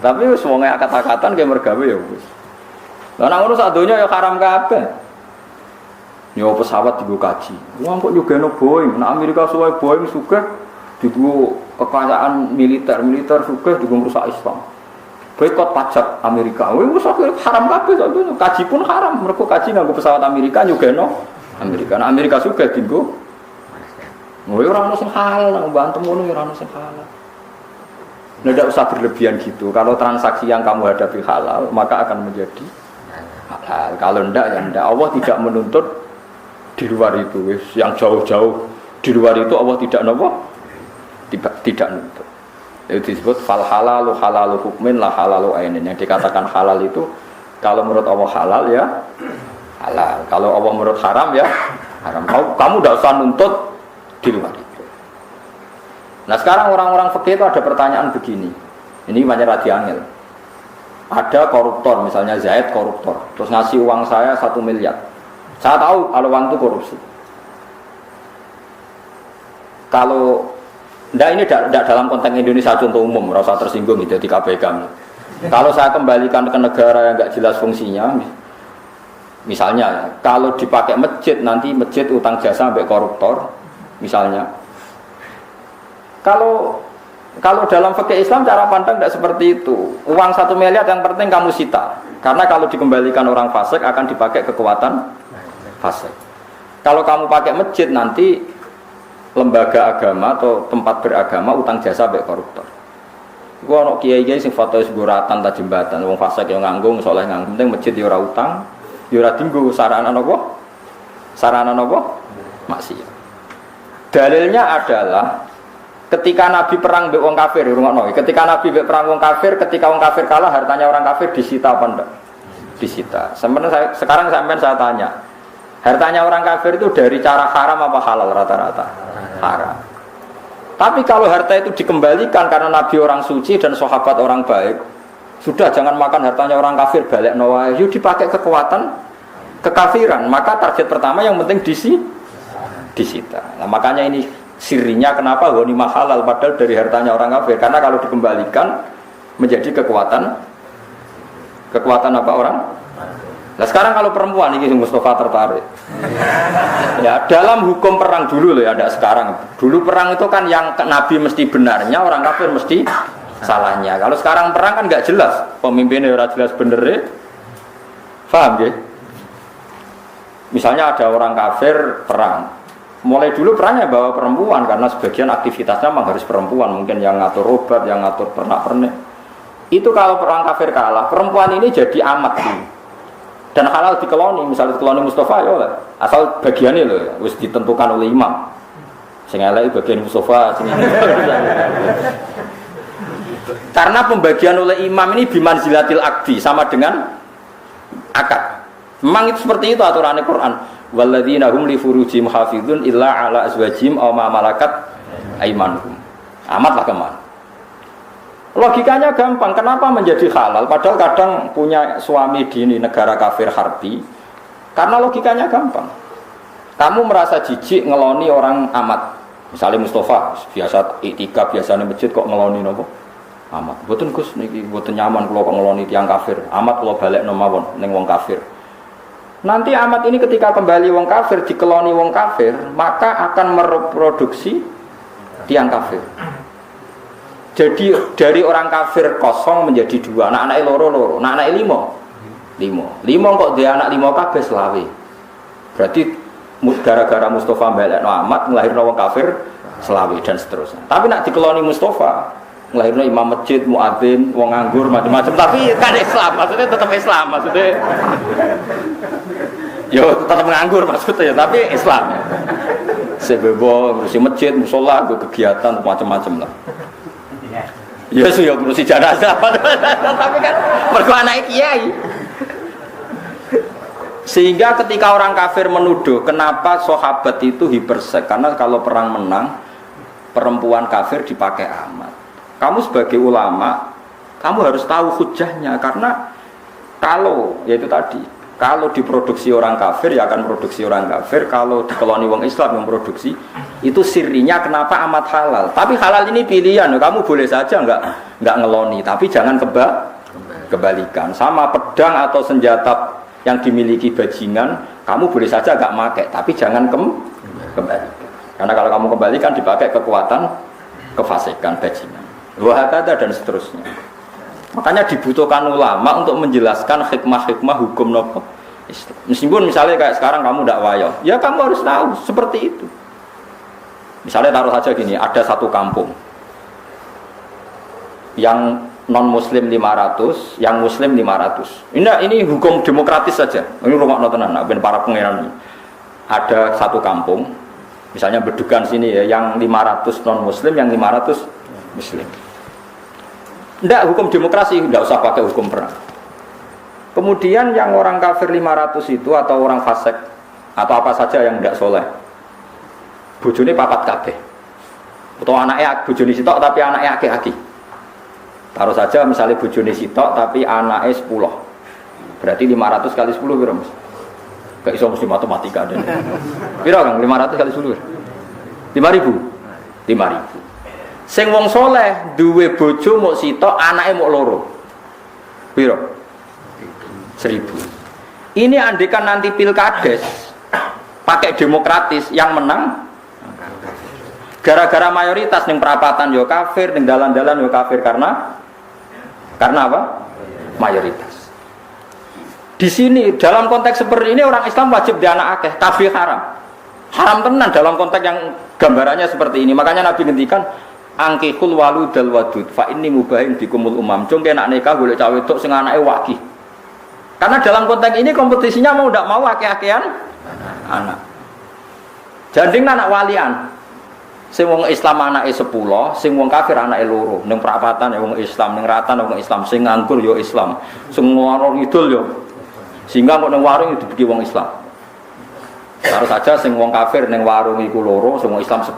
Tapi semuanya kata-katan kayak mergawe ya wis. Lah nang ngono sak donya ya haram kabeh. Yo pesawat digo kaji. Wong kok nyugeno Boeing, nek Amerika suwe Boeing sugih digo kekayaan militer sugih digo ngrusak Islam. Boikot pajak Amerika. Wis haram kabeh sak donya. Kaji pun haram, mergo kaji nganggo pesawat Amerika nyugeno Amerika. Nek Amerika sugih digo ora ono sing halal, nang bantem ngono ora ono sing halal. Tidak usah berlebihan gitu. Kalau transaksi yang kamu hadapi halal, maka akan menjadi halal. Kalau tidak, ya tidak. Allah tidak menuntut di luar itu. Yang jauh-jauh di luar itu Allah tidak nopo, tidak nuntut. Itu disebut fal halalu halalu hukmin la halalu ainin. Yang dikatakan halal itu kalau menurut Allah halal ya halal. Kalau Allah menurut haram ya haram. Kamu tidak usah nuntut di luar itu. Nah sekarang orang-orang fikih itu ada pertanyaan begini. Ini banyak radiangil. Ada koruptor, misalnya Zaid koruptor, terus ngasih uang saya 1 miliar. Saya tahu kalau uang itu korupsi. Kalau ini tidak dalam konteks Indonesia contoh umum, rasa tersinggung gitu di KPK. Kalau saya kembalikan ke negara yang nggak jelas fungsinya, misalnya kalau dipakai masjid nanti masjid utang jasa sampai koruptor, misalnya. Kalau dalam fikih Islam cara pandang tidak seperti itu. Uang 1 miliar yang penting kamu sita. Karena kalau dikembalikan orang fasik akan dipakai kekuatan fasik. Kalau kamu pakai masjid nanti lembaga agama atau tempat beragama utang jasa sampai koruptor. Gua ono kiai-kiai sing foto seguratan ta jembatan, wong fasik yang nganggung, soleh nganggung, penting masjid ya ora utang, ya ora dinggo sarana napa? Sarana napa? Maksiat. Dalilnya adalah ketika Nabi perang mbek wong kafir, rungokno. Ketika Nabi mbek perang wong kafir, ketika wong kafir kalah, hartanya orang kafir disita apa enggak? Disita. Sekarang sampean saya tanya, hartanya orang kafir itu dari cara haram apa halal rata-rata? Haram. Tapi kalau harta itu dikembalikan karena Nabi orang suci dan sahabat orang baik, sudah jangan makan hartanya orang kafir, balik nawa, yuk dipakai kekuatan kekafiran. Maka target pertama yang penting disita. Nah, makanya ini sirinya kenapa ghanimah halal padahal dari hartanya orang kafir, karena kalau dikembalikan menjadi kekuatan apa orang. Nah sekarang kalau perempuan ini Mustafa tertarik ya dalam hukum perang dulu loh ya, ada sekarang. Dulu perang itu kan yang Nabi mesti benarnya, orang kafir mesti salahnya. Kalau sekarang perang kan nggak jelas, pemimpinnya ora jelas benernya, paham ya? Misalnya ada orang kafir perang, mulai dulu perangnya bawa perempuan karena sebagian aktivitasnya memang harus perempuan, mungkin yang ngatur obat, yang ngatur pernak-pernik. Itu kalau perang kafir kalah, perempuan ini jadi amat dulu. Dan halal dikeloni, misalnya dikeloni Mustafa ya lah, asal bagiannya loh, harus ditentukan oleh imam. Sing elek bagian Mustafa, sing karena pembagian oleh imam ini bimanzilatil akdi, sama dengan akad. Memang itu seperti itu aturan Al-Quran. Walladzina hum li furujihim hafizun illa ala azwajihim aw ma malakat aymanuhum. Amatlah kemana. Logikanya gampang, kenapa menjadi halal padahal kadang punya suami di negara kafir harbi? Karena logikanya gampang. Kamu merasa jijik ngeloni orang amat. Misalnya Mustafa biasa iktikaf, biasanya masjid kok ngeloni nopo? Amat. Mboten Gus niki mboten nyaman kula kok ngeloni tiyang kafir. Amat kula balekno mawon ning wong kafir. Nanti amat ini ketika kembali wong kafir, dikeloni wong kafir, maka akan mereproduksi tiang kafir. Jadi dari orang kafir kosong menjadi dua, anak-anak loro, anak-anak limo kok dia anak limo kabeh selawe. Berarti gara-gara Mustafa balekno amat nglahirno wong kafir selawe dan seterusnya. Tapi nak dikeloni Mustafa nglahirno imam masjid, muadzin, wong nganggur macam-macam, tapi kan Islam, maksudnya tetap Islam, maksudnya yo tetap nganggur maksudnya, tapi Islam. Sebebo ngurusi masjid, musola, kegiatan macam-macam lah. Ya sudah ngurusi jenazah, tapi kan mergo anak kiai. Sehingga ketika orang kafir menuduh kenapa sahabat itu hipersek, karena kalau perang menang perempuan kafir dipakai amat. Kamu sebagai ulama, kamu harus tahu hujahnya, karena kalau yaitu tadi, kalau diproduksi orang kafir ya akan produksi orang kafir, kalau dikeloni wong Islam yang produksi, itu sirinya kenapa amat halal. Tapi halal ini pilihan, kamu boleh saja nggak ngeloni, tapi jangan kebalikan. Sama pedang atau senjata yang dimiliki bajingan, kamu boleh saja nggak pakai, tapi jangan kembalikan. Karena kalau kamu kembalikan dipakai kekuatan kefasikan bajingan. Wahakata dan seterusnya. Makanya dibutuhkan ulama untuk menjelaskan hikmah-hikmah hukum nopo Islam. Meskipun misalnya kayak sekarang kamu tidak wayo, ya kamu harus tahu seperti itu. Misalnya taruh saja gini, ada satu kampung yang non muslim 500, yang muslim 500. Ini hukum demokratis saja. Ini rumah notenan, ben para pangeran ini. Ada satu kampung, misalnya Bedugan sini ya, yang 500 non muslim, yang 500 muslim. Tidak, hukum demokrasi, tidak usah pakai hukum perang. Kemudian yang orang kafir 500 itu atau orang fasik atau apa saja yang tidak soleh, bojone papat kabeh. Atau anaknya bojone sitok tapi anaknya aki-aki. Taruh saja misalnya bojone sitok tapi anaknya 10. Berarti 500 kali 10 berapa Mas? Gak iso mesti matematika deh. Piro Kang 500 kali 10? 5.000. 5.000. Sing wong soleh duwe bojo mok sitok, anake mok loro. Piro? 1.000. Ini andekan nanti pilkades pakai demokratis, yang menang gara-gara mayoritas ning perapatan yo kafir, ning dalan-dalan yo kafir, karena apa? Mayoritas. Di sini dalam konteks seperti ini orang Islam wajib dianak akeh, tapi haram. Haram tenan dalam konteks yang gambarannya seperti ini. Makanya Nabi ngendikan angkihul waludal wadud fa inni mubahin bikumul umam. Cung kena nikah golek cah wedok sing anake wakih. Karena dalam konteks ini kompetisinya mau ndak mau akeh-akehan anak. Janding anak walian. Sing wong Islam anake 10, sing wong kafir anake loro. Ning perapatan ya wong Islam, ning ratan wong Islam, sing nganggur ya Islam, sing warung idul ya. Sehingga kok ning warung itu dibagi wong Islam. Harus saja sing wong kafir ning warung iku loro, sing wong Islam 10.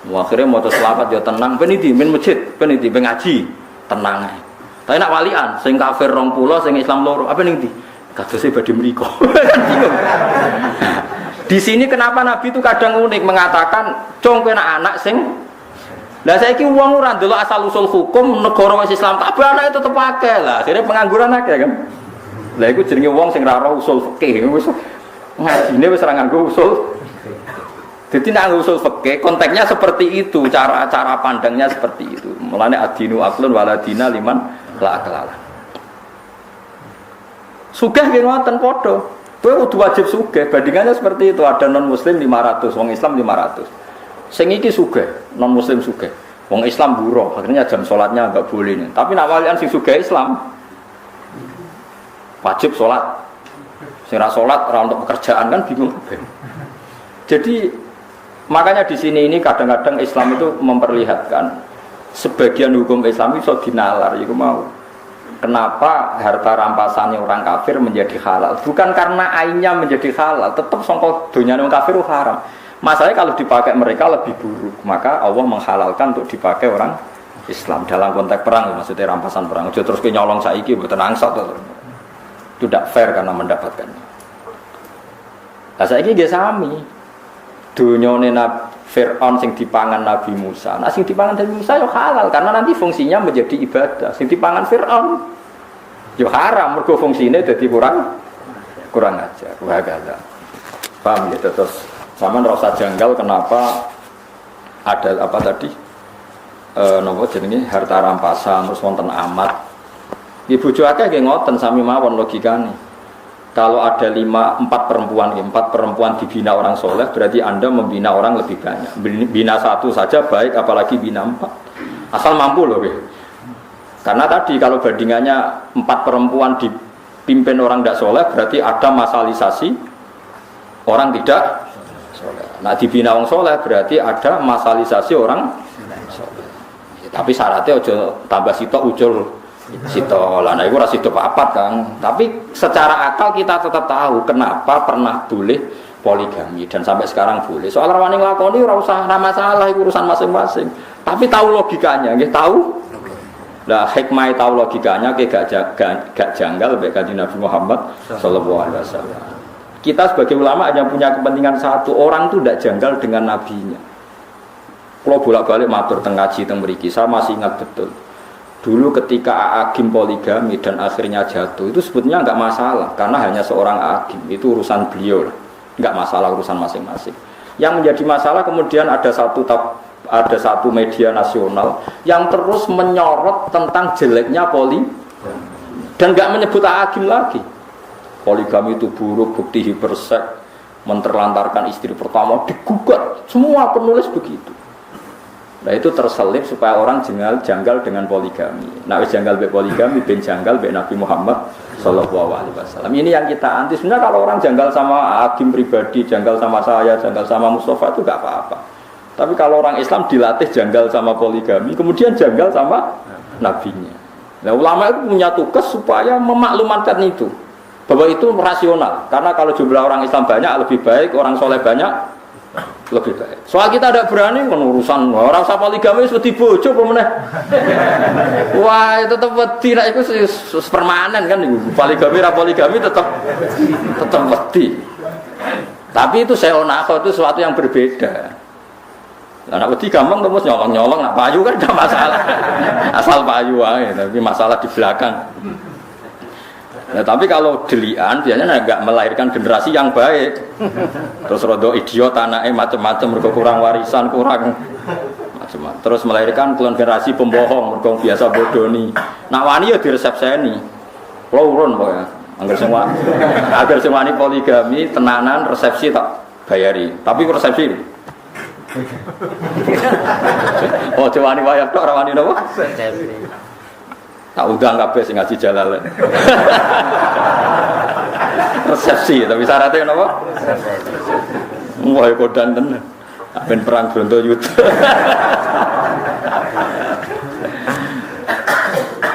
Akhirnya mau selamat ya tenang, peniti min masjid, peniti ngaji, tenang aja. Tapi nak walian, sing kafir 20, sing Islam loro, apa nih di? Kadose badhe mriko. Bingung. Di sini kenapa Nabi itu kadang unik mengatakan, "Cung kowe anak sing." Lah saiki wong ora ndelok asal usul hukum negara wis Islam, kabeh anake tetep akeh lah. Akhirnya pengangguran akeh kan. Lah iku jenenge wong sing ora usul fikih, wis ngajine wis ora nganggo usul. Jadi nak usul fikih konteksnya seperti itu, cara pandangnya seperti itu. Mulane adinu aklun waladina liman la aklala. Sugih nggih ngoten padha. Kowe kudu wajib sugih, bandingannya seperti itu. Ada non muslim 500, wong Islam 500. Sing iki sugih, non muslim sugih. Wong Islam buruh, akhirnya jam salatnya enggak boleh nih. Tapi nak walian sing sugih Islam wajib salat. Sing ra salat ora untuk pekerjaan kan bingung kabeh. Jadi makanya di sini ini kadang-kadang Islam itu memperlihatkan sebagian hukum Islam itu dinalar, itu mau. Kenapa harta rampasannya orang kafir menjadi halal? Bukan karena ainnya menjadi halal, tetap sangka dunyane wong kafir haram. Masalahnya kalau dipakai mereka lebih buruk, maka Allah menghalalkan untuk dipakai orang Islam dalam konteks perang, maksudnya rampasan perang. Terus nyolong saiki mboten angsat to. Itu tidak fair karena mendapatkannya. Lah saiki nggih sami. Dunyane Fir'aun sing dipangan Nabi Musa. Nah sing dipangan Nabi Musa ya halal karena nanti fungsinya menjadi ibadah. Sing dipangan Fir'aun ya haram mergo fungsine dadi kurang kurang ajar. Wahagala. Paham ya? Terus sama rasa janggal kenapa ada apa tadi? Nopo jenenge harta rampasan terus wonten amat. Ibu bojo akeh nggih ngoten sami mawon logikane. Kalau ada 4 perempuan dibina orang soleh, berarti Anda membina orang lebih banyak. Bina 1 saja baik, apalagi bina 4. Asal mampu loh. Karena tadi kalau bandingannya 4 perempuan dipimpin orang tidak soleh, berarti ada masalisasi orang tidak soleh. Nah dibina orang soleh berarti ada masalisasi orang soleh. Tapi syaratnya aja tambah sitok ujul. Sito lah, nah itu rasa hidup apa kan? Tapi secara akal kita tetap tahu kenapa pernah boleh poligami dan sampai sekarang boleh. Soal rawani nglakoni ora usah masalah, itu urusan masing-masing. Tapi tahu logikanya, nggih tahu. Lah hikmah tahu logikanya, gak janggal baik kanjeng Nabi Muhammad sallallahu alaihi wasallam. Kita sebagai ulama hanya punya kepentingan satu, orang itu tidak janggal dengan nabinya. Kalau bolak-balik matur teng ngaji teng mriki, saya masih ingat betul. Dulu ketika Aagim poligami dan akhirnya jatuh, itu sebetulnya enggak masalah karena hanya seorang Aagim, itu urusan beliau, enggak masalah urusan masing-masing. Yang menjadi masalah kemudian ada satu media nasional yang terus menyorot tentang jeleknya poligami dan enggak menyebut Aagim lagi. Poligami itu buruk, bukti hipersek, menterlantarkan istri pertama, digugat, semua penulis begitu. Nah itu terselip supaya orang janggal dengan poligami. Nah janggal be poligami, ben janggal be Nabi Muhammad Sallallahu Alaihi Wasallam. Ini yang kita anti. Sebenarnya kalau orang janggal sama hakim pribadi, janggal sama saya, janggal sama Mustafa itu gak apa-apa. Tapi kalau orang Islam dilatih janggal sama poligami, kemudian janggal sama nabinya. Nah ulama itu punya tugas supaya memaklumatkan itu, bahwa itu rasional. Karena kalau jumlah orang Islam banyak lebih baik, orang soleh banyak lebih baik. Soal kita tidak berani urusan orang usah poligami wis wedi bojo apa meneh. Wah, itu tetep wedi nek iku permanen kan niku. Poligami ra poligami tetep wedi. Tapi itu seonako itu sesuatu yang berbeda. Lah nek wedi gampang terus nyolong-nyolong nak payu kan enggak masalah. Asal payu ae, tapi masalah di belakang. Nah, tapi kalau delian biasanya enggak melahirkan generasi yang baik. Terus rodo idiot anaknya macam-macam, mergo kurang warisan, kurang macam-macam. Terus melahirkan generasi pembohong, mergo biasa bodoni. Nak wani ya diresepseni. Kulo urun pokoke. Angger sing wani poligami tenanan resepsi tak bayari. Tapi resepsi oh, wani wayah tok ora wani napa? Resepsi. Tak undang kabeh sing ngaji Jalal. Resepsi, tapi syaratnya napa? Wah, kodan tenan. Ben perang Brontoyuda.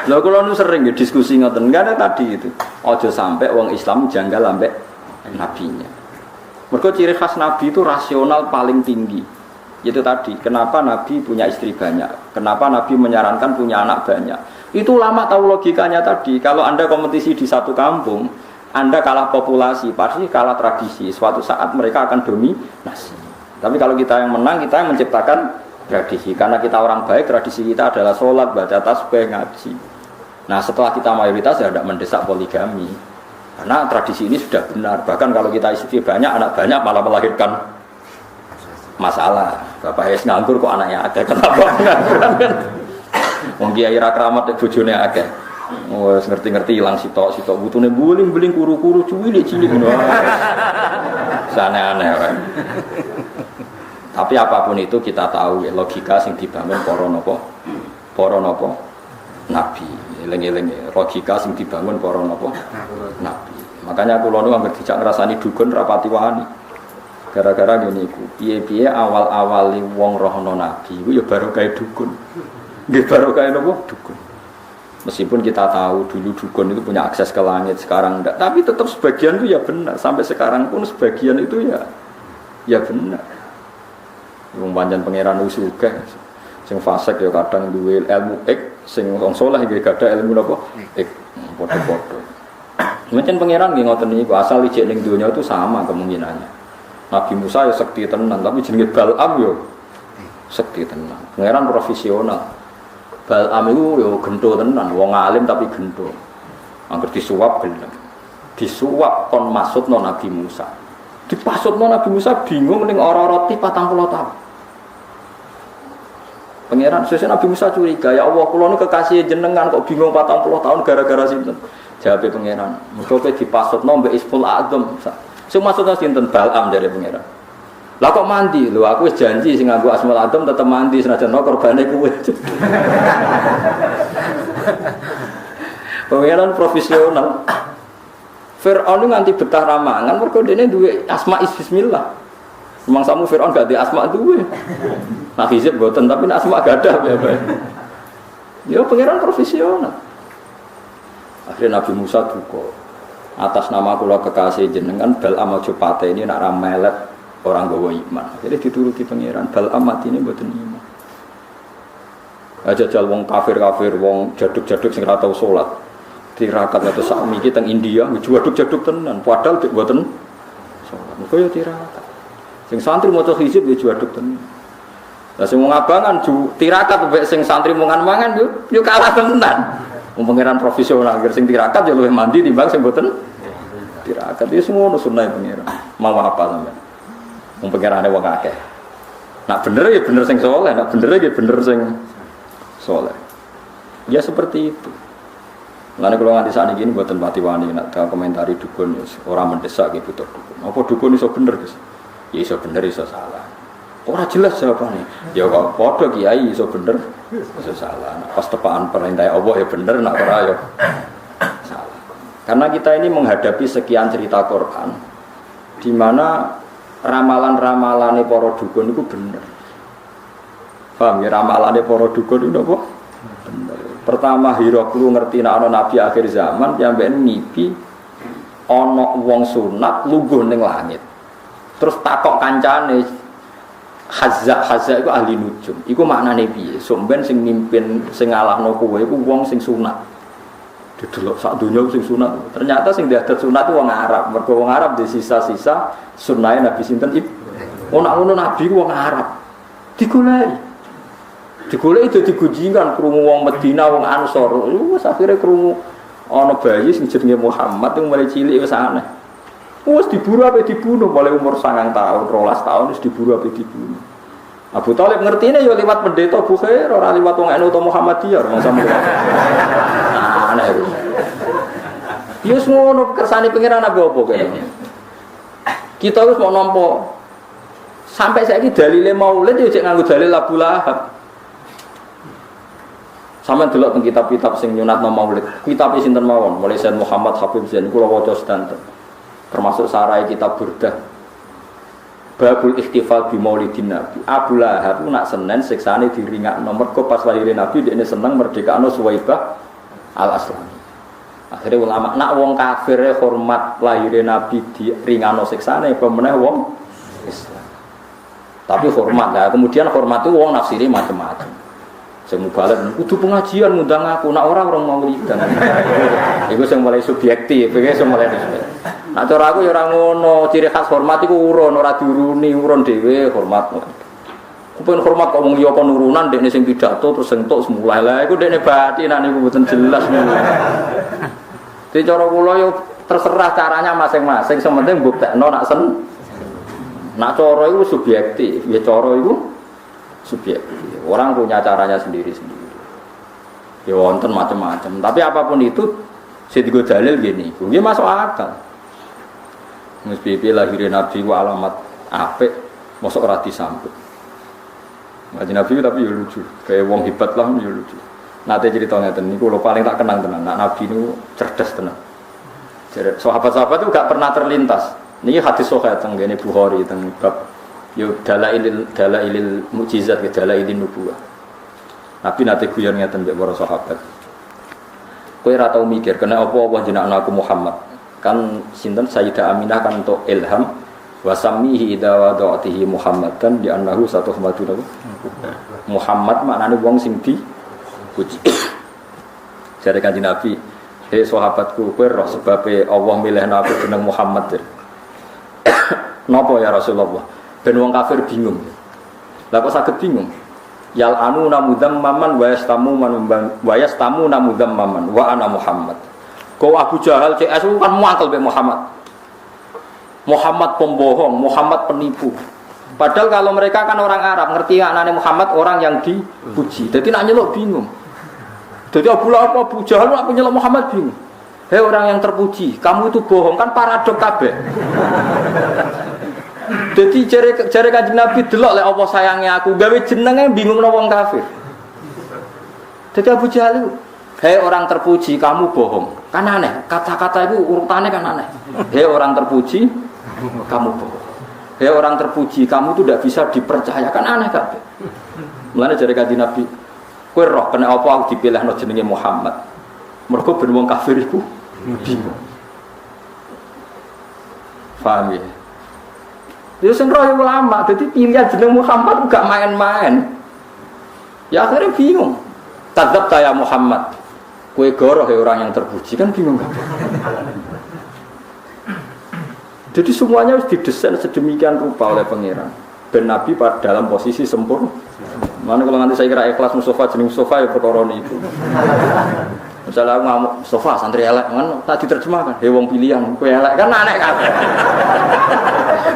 Lha kula nu sering ya diskusi ngoten, enggak ada tadi itu. Aja sampai wong Islam janggal ambek nabinya. Mergo ciri khas nabi itu rasional paling tinggi. Itu tadi, kenapa nabi punya istri banyak? Kenapa nabi menyarankan punya anak banyak? Itu ulama tahu logikanya tadi. Kalau Anda kompetisi di satu kampung, Anda kalah populasi, pasti kalah tradisi. Suatu saat mereka akan dominasi. Tapi kalau kita yang menang, kita yang menciptakan tradisi. Karena kita orang baik, tradisi kita adalah sholat, baca tasbih, ngaji. Nah setelah kita mayoritas ya tidak mendesak poligami. Karena tradisi ini sudah benar. Bahkan kalau kita istri banyak, anak banyak malah melahirkan masalah. Bapak Hes nganggur kok anaknya ada. Kenapa pengangguran kan? Wong kiai ra kramat nek bojone akeh. Wes ngerti-ngerti ilang sitok-sitok butune buling-buling kuru-kuru cilik-cilik ngono. Aneh-aneh wae. Tapi apapun itu kita tahu ya, logika sing dibangun para napa? Nabi. Eling-eling logika sing dibangun para napa? Nabi. Makanya kula nu anggere dijak ngrasani dukun rapati wani. Gara-gara ngene iku. Piye-piye awal-awali wong rohno nabi iku ya barokah dukun. Nggih barokah napa dukun. Meskipun kita tahu dulu dukun itu punya akses ke langit, sekarang enggak. Tapi tetap sebagian itu ya benar. Sampai sekarang pun sebagian itu ya benar. Wong pancen pangeran usuke sing fasik ya kadang duwe ilmu sing wong saleh iki gadah ilmu napa? Padha-padha. Pancen pangeran nggih ngoten niku asal ijek ning donya itu sama kemungkinannya. Nabi Musa ya sekti tenan, tapi jenenge Bal'am yo sekti tenan. Pangeran profesional. Bal'am itu yo gento tenan, wong alim tapi gento. Angger disuap gelem. disuap kon maksudno Nabi Musa. Dipasutno Nabi Musa bingung ning ora roti 40 tahun. Pangeran sesuk Nabi Musa curiga, ya Allah kula niku kekasih jenengan kok bingung 40 tahun gara-gara sinten? Jawabe pangeran, mergo kowe dipasutno mbek Isful Adzam. Sing maksudna sinten Bal'am dari pangeran. Lah kok mandi? Lho aku wis janji sing nganggo Asmaul Adzam tetep mandi senajan korbane kuwe. Pangeran profesional. Fir'aun nganti betah ramangan mergo dene duwe asma bismillah. Mangsamu Fir'aun gak ada asma duwe. Nah hizib boten tapi asma gak ada apa-apa. Ya pangeran profesional. Akhirnya Nabi Musa duka. Atas nama kula kekasih jenengan Bal'am aja pateni nak ra melet orang gawa iman. Jadi dituruti pangeran Bal'am matine mboten iman. Aja jal wong kafir-kafir, wong jaduk-jaduk sing ora tau salat. Tirakat atau sakmi iki teng India jaduk-jaduk tenan, padahal mboten salat. Muga ya tirakat. Sing santri maca hizib ya jaduk tenan. Lah sing wong abangan tirakat mbek sing santri mangan-mangan yo kalah tenan. Wong pangeran profesional agar sing tirakat yo luwih mandi timbang sing mboten tirakat. Wis ngono sunah pangeran. Mau apa sampean? Wong pangerane wong akeh. Nak bener ya bener sing saleh, nak bener ya bener sing saleh. Ya seperti itu. Lalu kalau nganti saat ini buatan pati wani nak komentari dukun orang mendesak gitu butuh dukun. Apa dukun iso bener guys? Ya iso bener iso salah. Orang jelas jawabannya. Ya kalau podo kiai iso bener iso salah. Nah, pas tepaan perintah Allah ya bener nak ora ya salah. Karena kita ini menghadapi sekian cerita Quran di mana ramalan-ramalane para dukun itu bener. Paham ya ramalane para dukun itu apa? Bener. Pertama Hiroklu ngerti nek ana nabi akhir zaman nyampean mimpi ana wong sunat lungguh ning langit. Terus takok kancane Hazza iku ahli nujum. Iku maknane piye? Somben sing mimpin sing ngalahno kowe iku wong sing sunat. Didelok sak donya sing sunat. Ternyata sing diadat sunat wong Arab. Mergo wong Arab di sisa-sisa sunahe Nabi sinten Ibrahim. Ono ngono nabi wong Arab. Digoleki dadi gunjingan krungu wong Medina, wong Ansor. Wis akhire krungu ana bayi sing jenenge Muhammad sing mulai cilik wis aneh. Wis diburu ape dibunuh mulai umur 9 tahun, 12 tahun wis diburu ape dibunuh. Abu Thalib ngertine ya liwat pendeta Bukhair, ora liwat wong NU atau Muhammadiyah, wong sampe. Aneh. Ya ngono kersane pangeran apa kene. Kita wis mau nampa sampai saiki dalile maulid ya cek nganggo dalil Abu Lahab. Sampeyan delok teng kitab-kitab sing nyunatno maulid. Kitab sinten mawon, mulai Sayyid Muhammad Habib Zain kula waca sedanten. Termasuk sarai kitab Burdah. Babul Ikhtifal bi Maulidin Nabi. Abu Lahab nak Senin siksane diringakno mergo pas lahir Nabi dekne seneng merdekakno Suwaibah Al-Aslami. Akhire ulama nak wong kafire hormat lahir Nabi diringakno siksane apa meneh wong Islam. Tapi hormat lah, kemudian hormat itu wong nafsiri macam-macam. Saya mau balik, kudu pengajian ngundang aku, nak orang mau lidan. Itu yang mulai subjektif, itu yang mulai subjektif. Nah cara aku ya orang ngono, ciri khas hormat itu urun, orang diuruni, urun dewe hormat. Aku pengen hormat kok ngomong yoko nurunan, dekne sing pidato terus sentuk semulai lah. Aku dekne batinan, aku betul jelas. Jadi cara kula yo terserah caranya masing-masing, sementing buktekno nak sen. Nak cara itu subjektif, ya cara itu subjektif. Orang punya caranya sendiri-sendiri. Ya wonten macam-macam. Tapi apapun itu, saya digo dalil gini. Ini masuk akal. Mesti lahirin Nabi wa alamat apik, masuk rati sambut. Ngaji Nabi tapi ya lucu. Kayak wong hebat lah ya lucu. Nanti ceritanya ini, kalau paling tak kenang tenan. Nak Nabi ini cerdas tenan. Sahabat-sahabat itu gak pernah terlintas. Ini hadis sahih teng ngene Bukhari teng bab yo dalailil mukjizat ke dalailin nubuwah. Nabi nate guyon ngeten mbek para sahabat. Kowe ora tau mikir kena apa jenengan aku Muhammad. Kan sinten Sayyidah Aminah kan untuk ilham wa sammihi idza wada'tihi Muhammadan di annahu satuhmadun Muhammad maknane wong sing dipuji. Jare Kanjeng Nabi, "Hei sahabatku, kowe roh sebabe Allah milihna aku jeneng Muhammad." Napa ya Rasulullah? Ben wong kafir bingung. Lah kok saged bingung? Yal anu namudzam maman wa yastamu manumbang wa yastamu namudzam maman wa ana Muhammad. Kau Abu Jahal CS itu kan muangkel be Muhammad. Muhammad pembohong, Muhammad penipu. Padahal kalau mereka kan orang Arab, ngerti anaknya Muhammad orang yang dipuji. Jadi nak nyeluk bingung. Jadi Abu Jahal nak nyeluk Muhammad bingung. Hei orang yang terpuji, kamu itu bohong kan paradok kabeh. Jadi jare Kanjeng Nabi delok lek apa sayangnya aku, gawe jenenge bingung nang wong kafir. Jadi Abu Jahal itu, hei orang terpuji, kamu bohong. Kan aneh, kata-kata itu urutannya kan aneh. Hei orang terpuji, kamu bohong. Hei orang terpuji, kamu itu tidak bisa dipercaya. Kan aneh kabeh. Mulane jare Kanjeng Nabi, kowe roh kena apa aku dipilihno jenenge Muhammad. Mergo ben wong kafir iku bingung. Paham ya? Dia sendiri ulama, jadi pilihan jeneng Muhammad gak main-main. Ya akhirnya bingung. Tadzab saya Muhammad, kue goroh ya orang yang terpuji kan bingung kan? Jadi semuanya harus didesain sedemikian rupa oleh pangeran. Ben Nabi dalam posisi sempurna. Mana kalau nanti saya kira ikhlas Mustafa jeneng Mustafa ya perkara itu. Misalnya aku ngamuk Mustafa santri elek kan tak diterjemahkan. He wong pilihan kue elek kan aneh kan.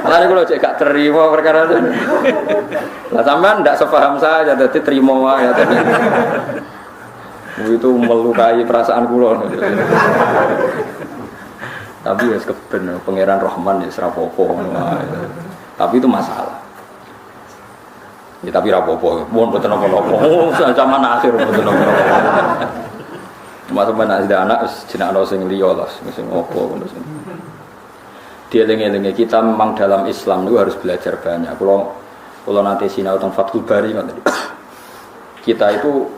Lalu kalau cek gak terima perkara itu. Lah sampean ndak sepaham saja jadi terima wae ya tadi. Itu melukai perasaan kula. Tapi ya keben pangeran Rahman ya serapopo. Tapi itu masalah. Ya tapi rapopo, mohon boten napa-napa. Oh, zaman akhir boten napa-napa. Cuma sampeyan ada anak jeneng ana sing liya lah, sing opo ngono sing. Dieling-elinge kita memang dalam Islam itu harus belajar banyak. Kalau nanti sinau tentang Fathul Bari kita itu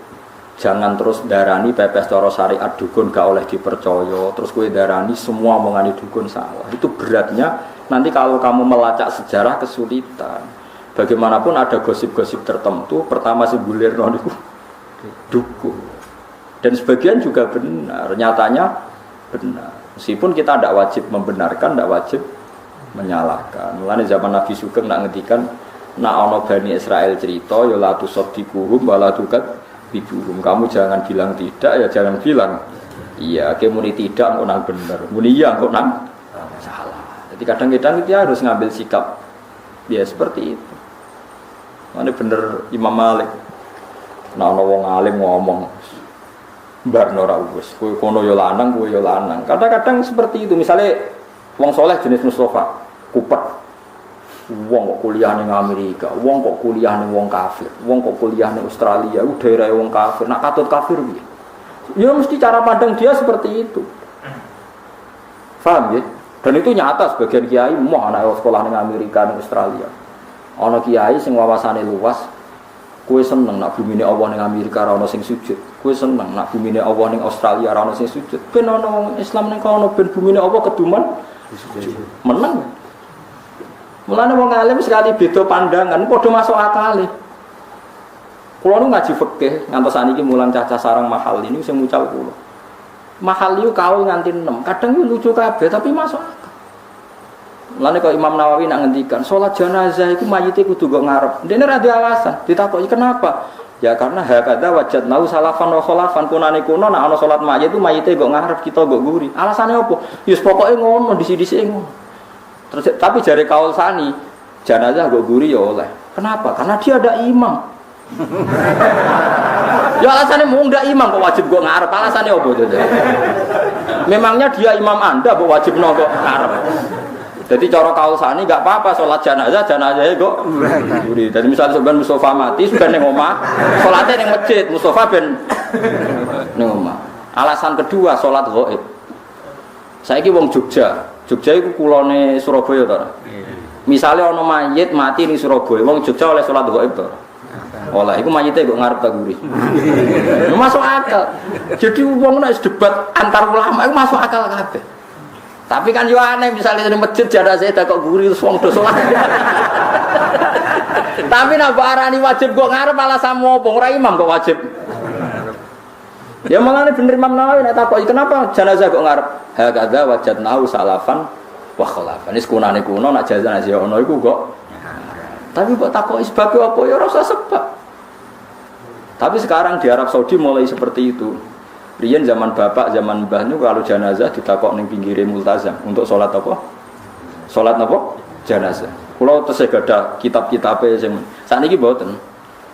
jangan terus darani pepes cara syariat dukun gak oleh dipercaya. Terus kue darani semua omongane dukun salah. Itu beratnya nanti kalau kamu melacak sejarah kesulitan. Bagaimanapun ada gosip-gosip tertentu. Pertama si bulir itu dukun. Dan sebagian juga benar. Nyatanya benar. Meskipun kita tidak wajib membenarkan, tidak wajib menyalahkan. Mulane zaman Nabi Sugeng nak ngedikan, nak ono Bani Israel cerita, ya la tusaddiquhum wa la tukadzibuhum. Kamu jangan bilang tidak, ya jangan bilang iya. Muni tidak, kok nang bener. Muni iya, kok nang salah. Jadi kadang-kadang kita harus ngambil sikap, ya seperti itu. Mana bener Imam Malik, nak ono wong alim ngomong. Mbar ora wis kowe kono yo lanang kowe yo lanang. Kadang-kadang seperti itu. Misalnya wong soleh jenis Mustafa, kupet. Wong kok kuliah ning Amerika, wong kok kuliah ning wong kafir, wong kok kuliah ning Australia, ku daerah wong kafir. Nak katut kafir piye? Ya mesti cara pandang dia seperti itu. Paham ya? Dan itu nyata sebagian kiai mau anak sekolah ning Amerika ning Australia. Ana kiai sing wawasane luas, kowe seneng nak bumine Allah ning Amerika ora ana sing sujud. Kowe seneng nak bumine Allah ning Australia ora ana sing sujud. Ben ana wong Islam ning kono ben bumine Allah keduman sujud. Meneng. Mulane wong alim sekali beda pandangan padha masuk akal. Kulo nu ngaji fikih ngantos saniki mulang cacah sarang mahal ini sing mucal kulo. Mahal itu kaul nganti 6. Kadang itu lucu kabeh tapi masuk akal. Mulane kok Imam Nawawi nak ngendikan salat jenazah iku mayite kudu kok ngarep. Dene ra ada alasan. Ditakoki kenapa? Ya karena hakada wajadnau salafan wa khalafan kunane kuno nek ana salat mayit itu mayite kok ngarep kita kok guri. Alasane apa? Ya pokoke ngono disi-disi ngono. Terus tapi jare kaul sani jenazah kok guri ya oleh. Kenapa? Karena dia ada imam. Ya alasannya mau ndak imam kok wajib kok ngarep. Alasannya apa itu? Memangnya dia imam Anda kok wajib kok ngarep. Jadi cara kaul sani enggak apa-apa salat jenazah kok guri. Jadi misalnya sebenarnya Mustafa mati sudah ning omah, salatnya ning masjid, Mustafa ben ning omah. Alasan kedua salat ghaib. Saiki wong Jogja iku kulone Surabaya to. Misalnya ana mayit mati ning Surabaya, wong Jogja oleh salat ghaib to. Oleh iku mayite kok ngarep ta guri. Masuk akal. Jadi wong nek debat antar ulama iku masuk akal kabeh. Tapi kan yo aneh misalnya di masjid jenazah saya kok guri terus wong do salat. Tapi nek arani wajib kok ngarep alasan apa ora imam kok wajib. Ya malah bener Imam Nawawi nek takoki kenapa jenazah kok ngarep? Hakadza wajadnahu salafan wa khalafan. Wis kunane kuno nek jenazah ono iku kok. Tapi kok takoki sebab apa ya ora usah sebab. Tapi sekarang di Arab Saudi mulai seperti itu. Riyen zaman bapak, zaman mbah niku kalau jenazah ditakok ning pinggire multazam untuk salat apa? Salat napa? Jenazah. Kula tesih gadah kitab-kitabe sing sakniki mboten.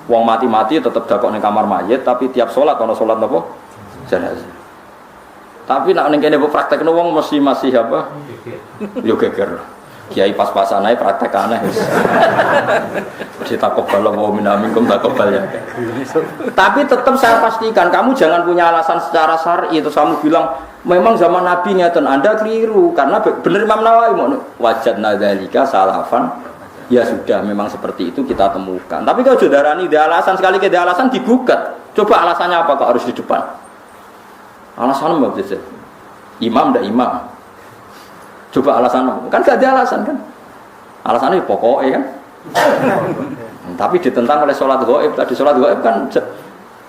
Wong mati-mati tetep dakok ning kamar mayit tapi tiap salat ana salat napa? Jenazah. Tapi nek ning kene mbok praktekno wong mesti masih apa? Yo geger. Kiai pas-pasan ae praktek aneh wis. Mesti takobal wa minamikum takobal ya. Tapi tetap saya pastikan kamu jangan punya alasan secara syar'i itu kamu bilang memang zaman Nabi ngeten Anda keliru karena bener Imam Nawawi wajadna dzalika salafan ya sudah memang seperti itu kita temukan. Tapi kalau saudarani dia alasan sekali ke dia alasan digugat. Coba alasannya apa kok harus di depan? Alasannya mbak Jesse. Imam ndak imam. Coba alasan kan gak ada alasan kan? Alasannya pokoknya kan. Tapi ditentang oleh sholat gaib. Tadi sholat gaib kan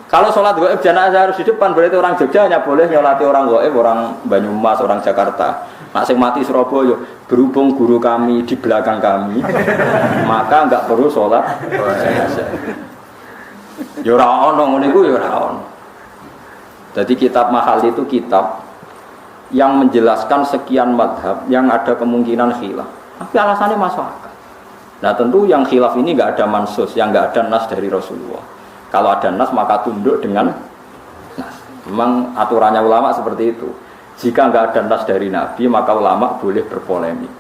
kalau sholat gaib jenazah harus di depan berarti orang Jogja hanya boleh nyolati orang gaib, orang Banyumas, orang Jakarta. Nak sing mati Surabaya berhubung guru kami di belakang kami maka enggak perlu sholat jenazah. Ya ora ono ngene iku ya ora ono. Jadi kitab Mahal itu kitab yang menjelaskan sekian madhab yang ada kemungkinan khilaf. Tapi alasannya masuk akal. Nah tentu yang khilaf ini nggak ada mansus, yang nggak ada nas dari Rasulullah. Kalau ada nas maka tunduk dengan nas. Memang aturannya ulama seperti itu. Jika nggak ada nas dari Nabi maka ulama boleh berpolemik.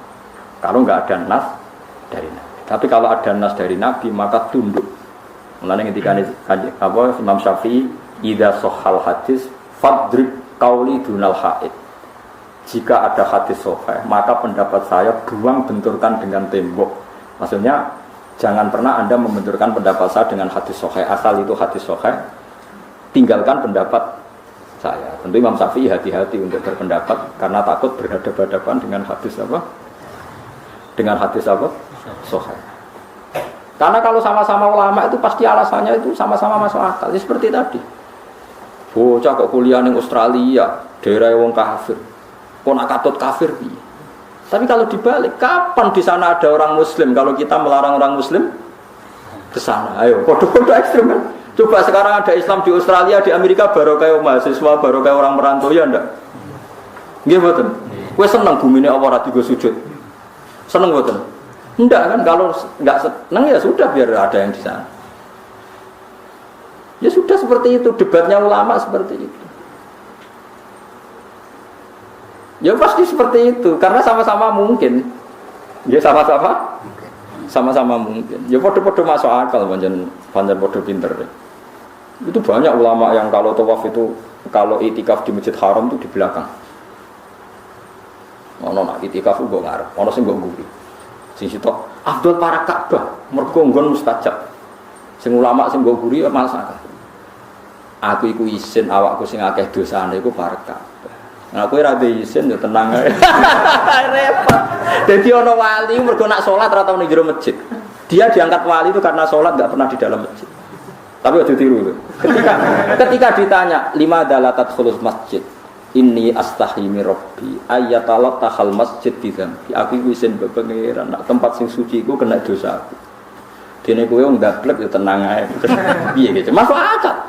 Kalau nggak ada nas dari Nabi. Tapi kalau ada nas dari Nabi maka tunduk. Mulanya ketika Imam Syafi'i idza sahhal hadis fadrib qauli dunal haid. Jika ada hadis sahih, maka pendapat saya buang benturkan dengan tembok. Maksudnya jangan pernah Anda membenturkan pendapat saya dengan hadis sahih. Asal itu hadis sahih, tinggalkan pendapat saya. Tentu Imam Syafi'i hati-hati untuk berpendapat karena takut berhadapan-hadapan dengan hadis apa? Dengan hadis apa? Sahih. Karena kalau sama-sama ulama itu pasti alasannya itu sama-sama masuk akal. Seperti tadi. Bocah kok kuliah di Australia, daerah wong kafir. Kok nak katut kafir piye? Tapi kalau dibalik, kapan di sana ada orang muslim kalau kita melarang orang muslim ke sana? Ayo, kode-kode ekstrem kan? Coba sekarang ada Islam di Australia, di Amerika baru kayak mahasiswa, baru kayak orang merantau ya ndak? Nggih mboten. Kowe seneng bumine apa ora digo sujud? Seneng mboten? Ndak kan kalau enggak seneng ya sudah biar ada yang di sana. Ya sudah seperti itu, debatnya ulama seperti itu. Ya pasti seperti itu, karena sama-sama mungkin. Ya sama-sama mungkin. Ya podo-podo masuk akal, panjang podo pinter. Itu banyak ulama yang kalau tawaf itu, kalau itikaf di Masjid Haram itu di belakang. Ono nak itikaf ugo ngarep, ono sing nggo nguri. Sing sitok afdal para Ka'bah, mergo nggon mustajab. Sing ulama sing nggo nguri malas akal. Aku iku isin awakku sing akeh dosane iku para Ka'bah. Nah, aku ora izin yo tenang ae. Repot. Dadi ana wali mergo nak salat ora tau ning jero masjid. Dia diangkat wali itu karena salat enggak pernah di dalam masjid. Tapi aja tiru. Ketika ditanya, "Lima dalatat khulus masjid?" Inni astahi min rabbi ayatalat tahal masjid bidzambi. Aku iku izin mbek pangeran nak tempat sing suci iku kena dosa aku. Dene kowe wong ndablek yo tenang ae. Piye gitu. Masuk akal.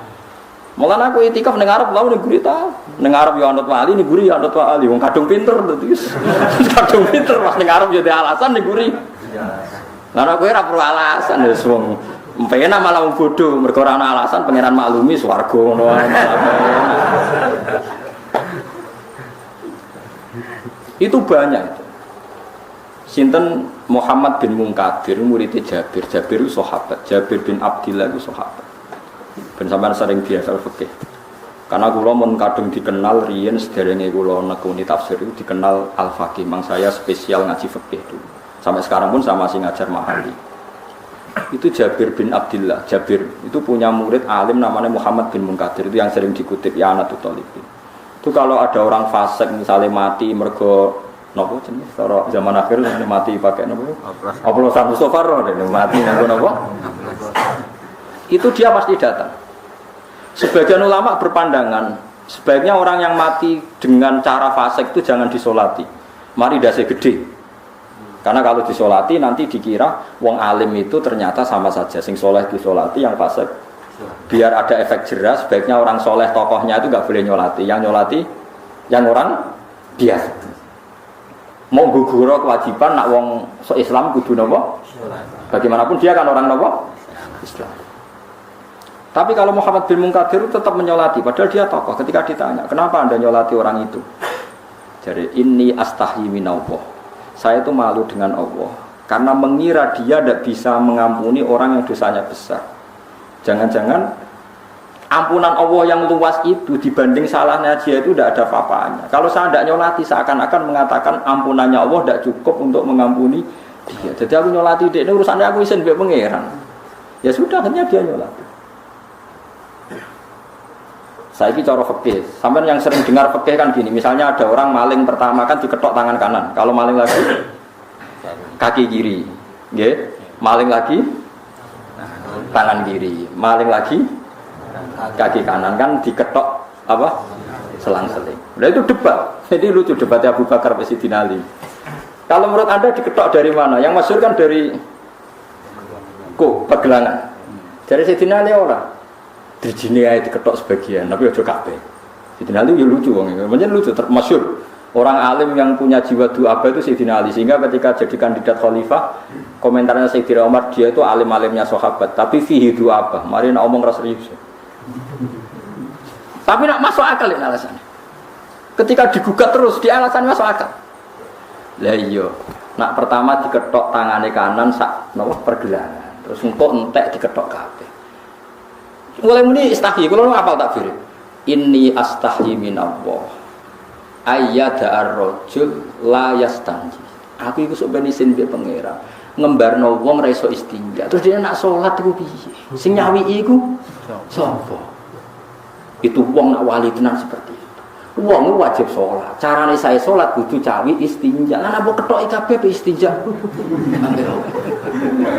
Malah aku itikaf ning Arab lalu ning guri ta. Ning Arab yo anut wali, ning guri yo anut wali. Wong kadung pinter dadi. Kadung pinter pas ning Arab yo alasan ning guri. Lah aku ora perlu alasan wis wong empena malah wong bodho mergo ora ana alasan pangeran maklumi swarga ngono wae. Itu banyak itu. Sinten Muhammad bin Munkadir murid Jabir. Jabir itu sahabat. Jabir bin Abdillah itu sahabat. Ben sampean sering biasa fikih. Karena kula mun kadung dikenal riyen sederenge kula nekuni tafsir itu dikenal al-faqih. Mang saya spesial ngaji fikih dulu. Sampai sekarang pun saya masih ngajar Mahali. Itu Jabir bin Abdillah. Jabir itu punya murid alim namanya Muhammad bin Munkadir. Itu yang sering dikutip ya Anatul Talibin. Itu kalau ada orang fasik misalnya mati mergo napa jenenge cara zaman akhir mati pakai napa oplosan Mustofa mati nganggo napa itu dia pasti datang. Sebagian ulama berpandangan sebaiknya orang yang mati dengan cara fasik itu jangan disolati, mari dasi gede, karena kalau disolati nanti dikira wong alim itu ternyata sama saja, sing soleh disolati yang fasik Biar ada efek jerah, sebaiknya orang soleh tokohnya itu nggak boleh nyolati. Yang nyolati yang orang biasa. Mau guguro kewajiban nak wong Islam kudu nopo. Bagaimanapun dia kan orang nopo Islam. Tapi kalau Muhammad bin Munkadir tetap menyolati, padahal dia tokoh. Ketika ditanya, kenapa anda nyolati orang itu? Jadi ini astahi minallah. Saya itu malu dengan Allah karena mengira dia tidak bisa mengampuni orang yang dosanya besar. Jangan-jangan ampunan Allah yang luas itu dibanding salahnya dia itu tidak ada apa-apanya. Kalau saya tidak nyolati, seakan-akan mengatakan ampunannya Allah tidak cukup untuk mengampuni dia. Jadi aku nyolati dia, ini urusannya aku isin biar pangeran. Ya sudah, hanya dia nyolati. Saya ini cara fikih. Sampai yang sering dengar fikih kan gini, misalnya ada orang maling pertama kan diketok tangan kanan. Kalau maling lagi kaki kiri. Nggih. Maling lagi tangan kiri. Maling lagi kaki kanan kan diketok apa? Selang-seling. Nah itu debat. Jadi lucu debatnya Abu Bakar sama Sayyidina Ali. Kalau menurut Anda diketok dari mana? Yang masyhur kan dari pegelangan. Dari Sayyidina Ali orang. Dirjine ae diketok sebagian, tapi aja kabeh. Sayyidina Ali ya lucu wong iki. Menjen lucu termasyhur. Orang alim yang punya jiwa du'aba itu Sayyidina Ali. Sehingga ketika jadi kandidat khalifah, komentarnya Sayyidina Umar, dia itu alim-alimnya sahabat, tapi fihi du'aba. Mari nak omong ras serius. Tapi nak masuk akal ini alasannya. Ketika digugat terus, di alasannya masuk akal. Lah iya, nak pertama diketok tangane kanan sak napa pergelangan. Terus engko entek diketok kabeh. Mulai muni istahyi, kalau apal takbir. Inni astahyi minallah. Ayyada ar-rajul la yastanji. Aku iku sok ben isin mbek pangeran. Ngembarno wong ra iso istinja. Terus dia nak salat iku piye? Sing nyawiki iku sapa? Itu wong nak wali tenan seperti itu. Wong wajib salat. Carane saya salat kudu cawi istinja. Lan apa ketoki kabeh istinja.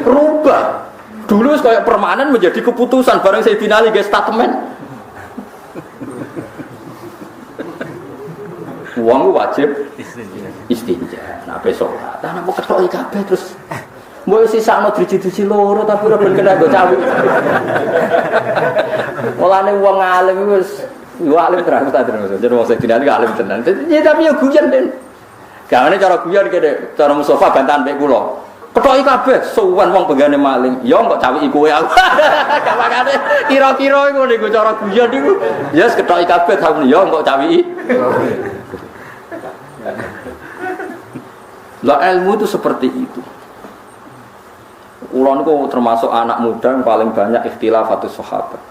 Rubah. Dulu kayak permanen menjadi keputusan bareng Sayyidina Ali guys statement. Uang wajib istinja. Nah besok, nah mau ketoki kabeh terus. Mau sisakno driji-driji loro tapi ora ben kena go cawi. Mulane wong alim wis yo alim terus ta terus. Jadi wong Sayyidina Ali alim tenan. Ya tapi yo guyon den. Gawene cara guyon kene cara Mustafa bantahan mek kula. Ketoki kabeh suwan wong pegane maling. Ya kok cawiki kowe aku. Kamakane kira-kira iku niku cara guyon niku. Ya ketoki kabeh takon ya kok cawiki. Lah ilmu itu seperti itu. Kula niku termasuk anak muda yang paling banyak ikhtilafatus sahabat.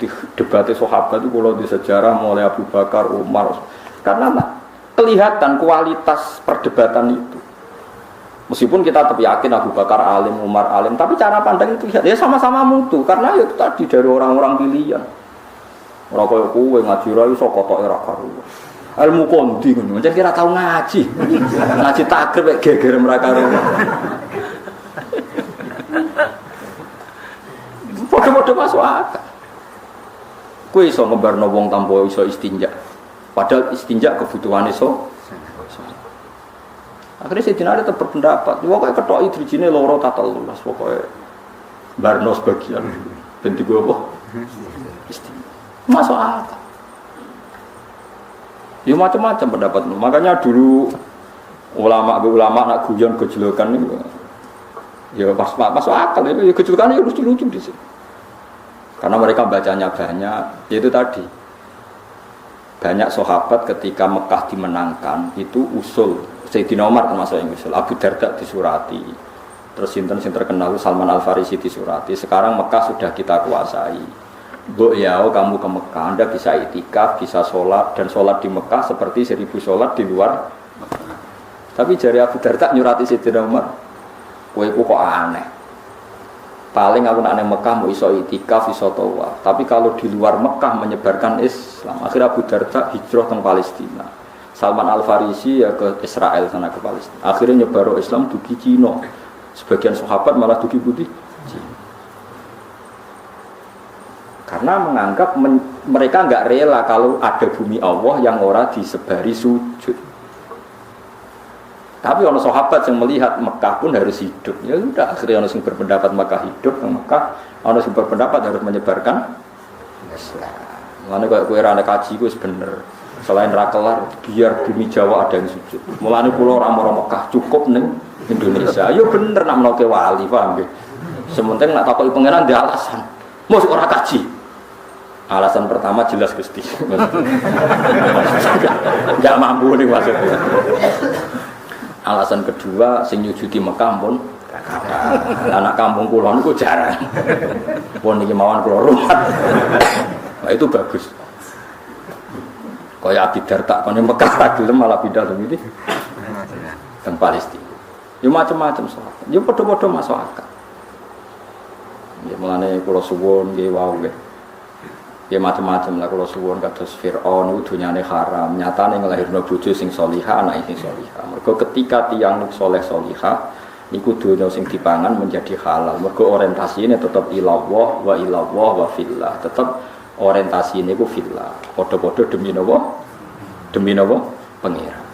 Di debat sahabat itu kula di sejarah mulai Abu Bakar, Umar. Karena kelihatan kualitas perdebatan itu. Meskipun kita tetap yakin Abu Bakar alim, Umar alim, tapi cara pandang itu ya sama-sama mutu karena itu tadi dari orang-orang pilihan. Ora koyo kowe ngaji ra iso kotoke ra karo. Ilmu kondi ngono, jan kira tau ngaji. Ngaji takrib geger ra karo. Padha-padha masuk akal. Kowe iso ngembarno wong tanpa iso istinja. Padahal istinja kebutuhan iso. Akhirnya Sayyidina Ali tetap berpendapat, pokoknya ketoki drijine loro ta telu, pokoknya barno sebagian ben digo apa? Masuk akal. Ya macam-macam pendapat. Makanya dulu ulama nak guyon gejolokan itu ya masuk akal itu, ya gejolokan itu lucu-lucu di sini. Karena mereka bacanya banyak, yaitu tadi. Banyak sahabat ketika Mekah dimenangkan itu usul Sayyidina Umar termasuk yang usul, Abu Darda disurati, terus sinten sing terkenal Salman Al Farisi disurati. Sekarang Mekah sudah kita kuasai. Mbok yao kamu ke Mekah, Anda bisa itikaf, bisa sholat dan sholat di Mekah seperti 1000 sholat di luar. Tapi jari Abu Darda nyurati Sayyidina Umar, kowe kok aneh. Paling aku nak nang Mekah mau iso itikaf, iso tawaf. Tapi kalau di luar Mekah menyebarkan Islam, akhirnya Abu Darda hijrah ke Palestina. Salman Al Farisi ya ke Israel sana ke Palestina. Akhirnya nyebar Islam dugi Cina. Sebagian sahabat malah dugi putih Cina. Karena menganggap mereka enggak rela kalau ada bumi Allah yang ora disebari sujud. Tapi orang sahabat yang melihat Mekah pun harus hidup. Ya sudah, akhirnya orang yang berpendapat Mekah hidup, Mekah orang yang berpendapat harus menyebarkan Islam. Mulane kaya kowe ra nek kaji ku wis bener. Selain ra kelar, biar bumi Jawa ada yang sujud. Mulane kula ora mara Mekah, cukup ning Indonesia. Yo bener nak menoke wali, paham nggih. Sementing nak takoki pangeran dia alasan. Mosok ora kaji. Alasan pertama jelas Gusti. Enggak mampu nih maksudnya. Alasan kedua sing nyujudi Mekah pun anak kampung kula niku jarang. Pun iki mawon kula rumat. Nah itu bagus. Kaya Abi Darda kon Mekah ra gelem malah pindah teng iki. Teng Palestina. Ya macam-macam soal. Ya padha-padha masuk akal. Ya mulane kula suwun nggih wau nggih. Ya macam-macam lah kalau suwon kados Fir'aun itu dunyane haram, nyatane nglahirno bojo sing salihah, anak sing salihah. Mergo ketika tiyang saleh salihah niku donya sing dipangan menjadi halal. Mergo orientasine tetep ilallah wa fillah. Tetep orientasine ku fillah. Padha-padha demi napa? Demi napa? Pangeran.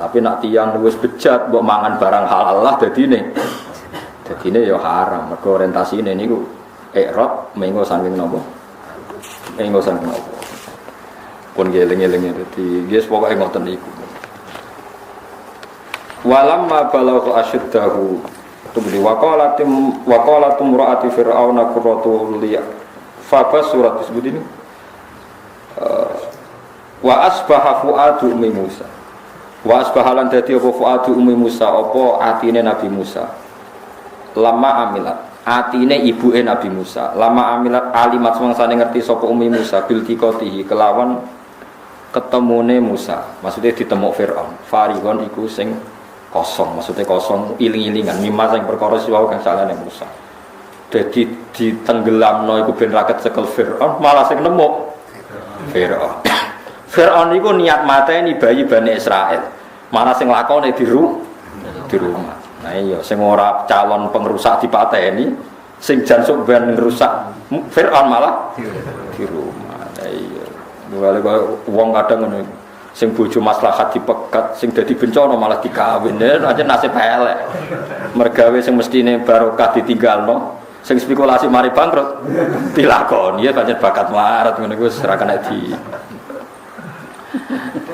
Tapi nak tiyang wis bejat mbok mangan barang halal lah dadine. Dadine ya haram. Mergo orientasine niku i'rad mengo saking napa? Engosan kenapa? Pun geleng-gelengnya dadi guys pokoke ngoten niku. Walamma balagha asyuddahu tubli waqalatum ra'ati fir'auna qurratu li fa surat disebut ini wa asbaha fuadu ummi Musa. Wa asbaha lan dadi apa fuadu ummi Musa apa atine Nabi Musa. Lama amilat atine ibuke Nabi Musa lama amilat alimat semangsane ngerti sapa Ummi Musa bil tiqatihi kelawan ketemune Musa maksudnya ditemuk Firaun farigon iku sing kosong maksudnya kosong iling-ilingan mimma sing perkara siwau kang salane Musa dadi ditenggelamno iku ben raket sekel Firaun malah sing nemu Firaun Firaun iku niat mateni bayi Bani Israil malah sing lakone di rumah. Nah iya, sing ora calon pengrusak dipateni, sing jansuk ben ngrusak Fir'aun malah di rumah. Nah iya. Mulane kok wong kadang ngono. Sing bojo maslahat dipegat, sing dadi bencana malah dikawin. Aja nasib elek. Mergawe sing mestine barokah ditinggalno, sing spekulasi mari bangkrut dilakoni ya pancen bakat melarat ngono iku ora kena di.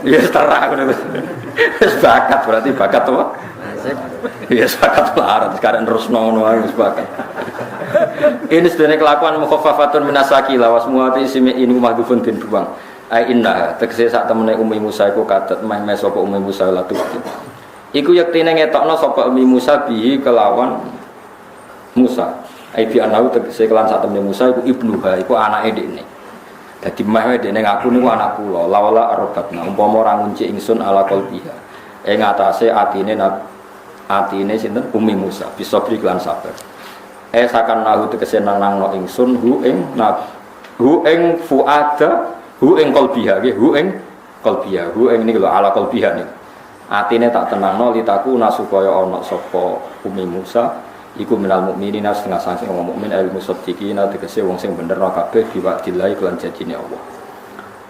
Ya terang ngono. Wis bakat berarti bakat apa? Ya sepakat larat sekarang terus nono ae sepakat. Ini sedene kelakuan mukhaffafatun minasaki lawas muati simi inu mahdhufun din buang. Ai inna tegese sak temene Ummi Musa iku kadet meh sapa Ummi Musa latu. Iku yektine ngetokno sapa Ummi Musa bihi kelawan Musa. Ai bi anau tegese kelan sak temene Musa iku ibnuha iku anake dekne. Dadi meh dekne ngaku niku anak kula lawala arabatna umpama ora ngunci ingsun ala qalbiha. Ing atase atine sinten Ummi Musa bisa beri kelan sabar. Sakan nahu tegese nangno ingsun hu ing fuada hu ing qalbiha nggih hu ing qalbiha hu ing niku lho ala qalbiha niku. Atine tak tenangno litaku supaya ana sapa Ummi Musa iku minal mukminina setengah saking wong mukmin al musaddiqina tegese wong sing bener kabeh biwa'dillah kelan janjine Allah.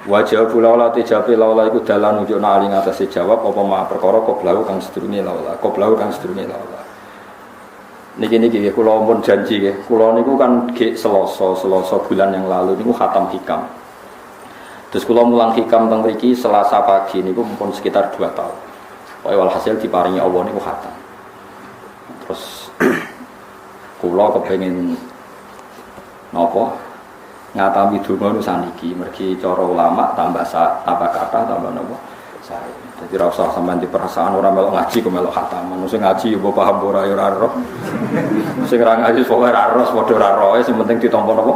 Wajah laula tijabe laula iku dalan nunjukna ali ngatasi jawab apa ma perkara qoblahu kang sedurunge laula qoblahu kang sedurunge laula niki kula pun janji nggih kula niku kan gek Selasa bulan yang lalu niku khatam hikam terus kula mulang hikam teng mriki Selasa pagi niku pun sekitar 2 tahun pokoke walhasil diparingi Allah niku khatam terus kula kepengin napa ngatami donga saniki mergi cara ulama tambah kata tambah napa saya dadi ra usah sampean di perasaan ora melok ngaji kok melok khataman sing ngaji mbok paham ora ya ora roh sing ra ngaji pokoke ra roh padha ra roe sing penting ditampa napa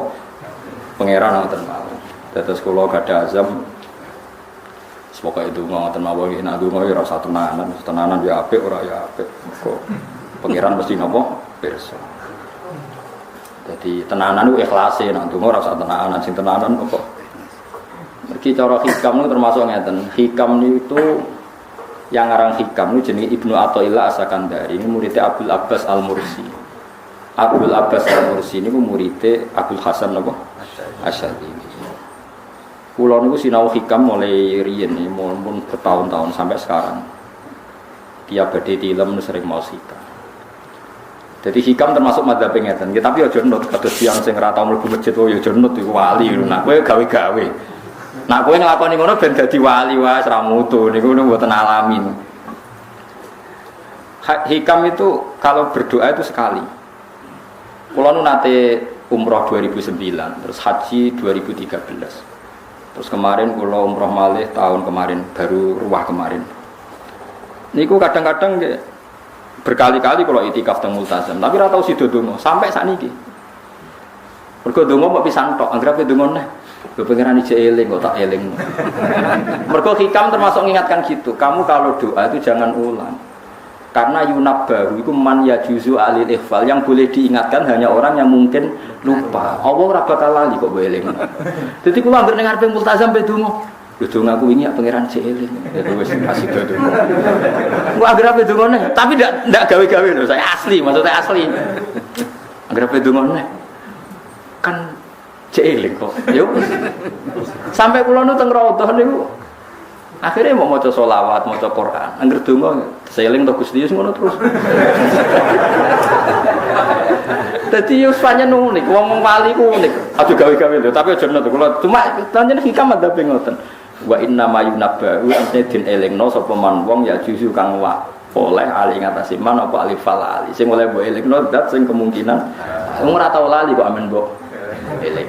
pangeran ngoten mawon dados kula gadah azam pokoke donga ngoten mawon iki nek donga ya ora usah tenanan ya apik ora ya apik kok pangeran mesti napa pirsa. Jadi tenanan itu ikhlase, nak donga ora usah tenanan, sing tenanan kok. Mergi cara hikam itu termasuk ngeten. Hikam itu yang ngarang hikam itu jenenge Ibnu Athaillah As-Sakandari, ini muridnya Abdul Abbas Al-Mursi. Abdul Abbas Al-Mursi ini muridnya Abdul Hasan napa? Asy-Syadzili. Kula niku sinau hikam mulai riyen, mun bertahun-tahun sampai sekarang. tiap badhe tilem sering mau hikam. Jadi hikam termasuk madzhab ngeten. Ya, tapi aja nut kados tiyang sing ora tau mlebu masjid wae aja nut iku wali. Nah kowe gawe-gawe. Nah kowe nglakoni ngono ben dadi wali wae ora mutu niku mboten alami. Hikam itu kalau berdoa itu sekali. Kula nu nate umroh 2009, terus haji 2013. Terus kemarin kula umroh malih tahun kemarin, baru ruwah kemarin. Niku kadang-kadang berkali-kali kalau itikaf teng multazam, tapi ora tau sida donga sampai sakniki. Mergo donga mbok pisan tok, anggere donga neh. Lho pengiran ije eling kok tak eling. Mergo hikam termasuk mengingatkan gitu. Kamu kalau doa itu jangan ulang. Karena yunabbahu itu man yajuzu alil ikhfal, yang boleh diingatkan hanya orang yang mungkin lupa. Allah ora bakal lali kok eling. Dadi kula anggere ning arepe multazam pe donga. Lho donga aku wingi pangeran cek eling. Ya wis kasih do. Kula anggere ape dongane, tapi ndak gawe-gawe lho, saya asli, maksudnya asli. Anggere ape dongane. Kan cek eling kok. Yo. Sampai kula nu teng raudhah niku akhirnya mau maca sholawat, maca Quran. Angger donga seling to Gusti Yesus ngono terus. Dadi yo pancen unik, wong wali ku unik. Aja gawe-gawe lho, tapi aja ngono kula cuma pancen hikam ada ngoten. Wa inna ma yunabbahu amne din elingno sapa man wong ya juzu kang wa oleh ali ngatasi man apa alif fal ali. Sing oleh mbok elingno dat sing kemungkinan wong ora tau lali kok amen mbok eling.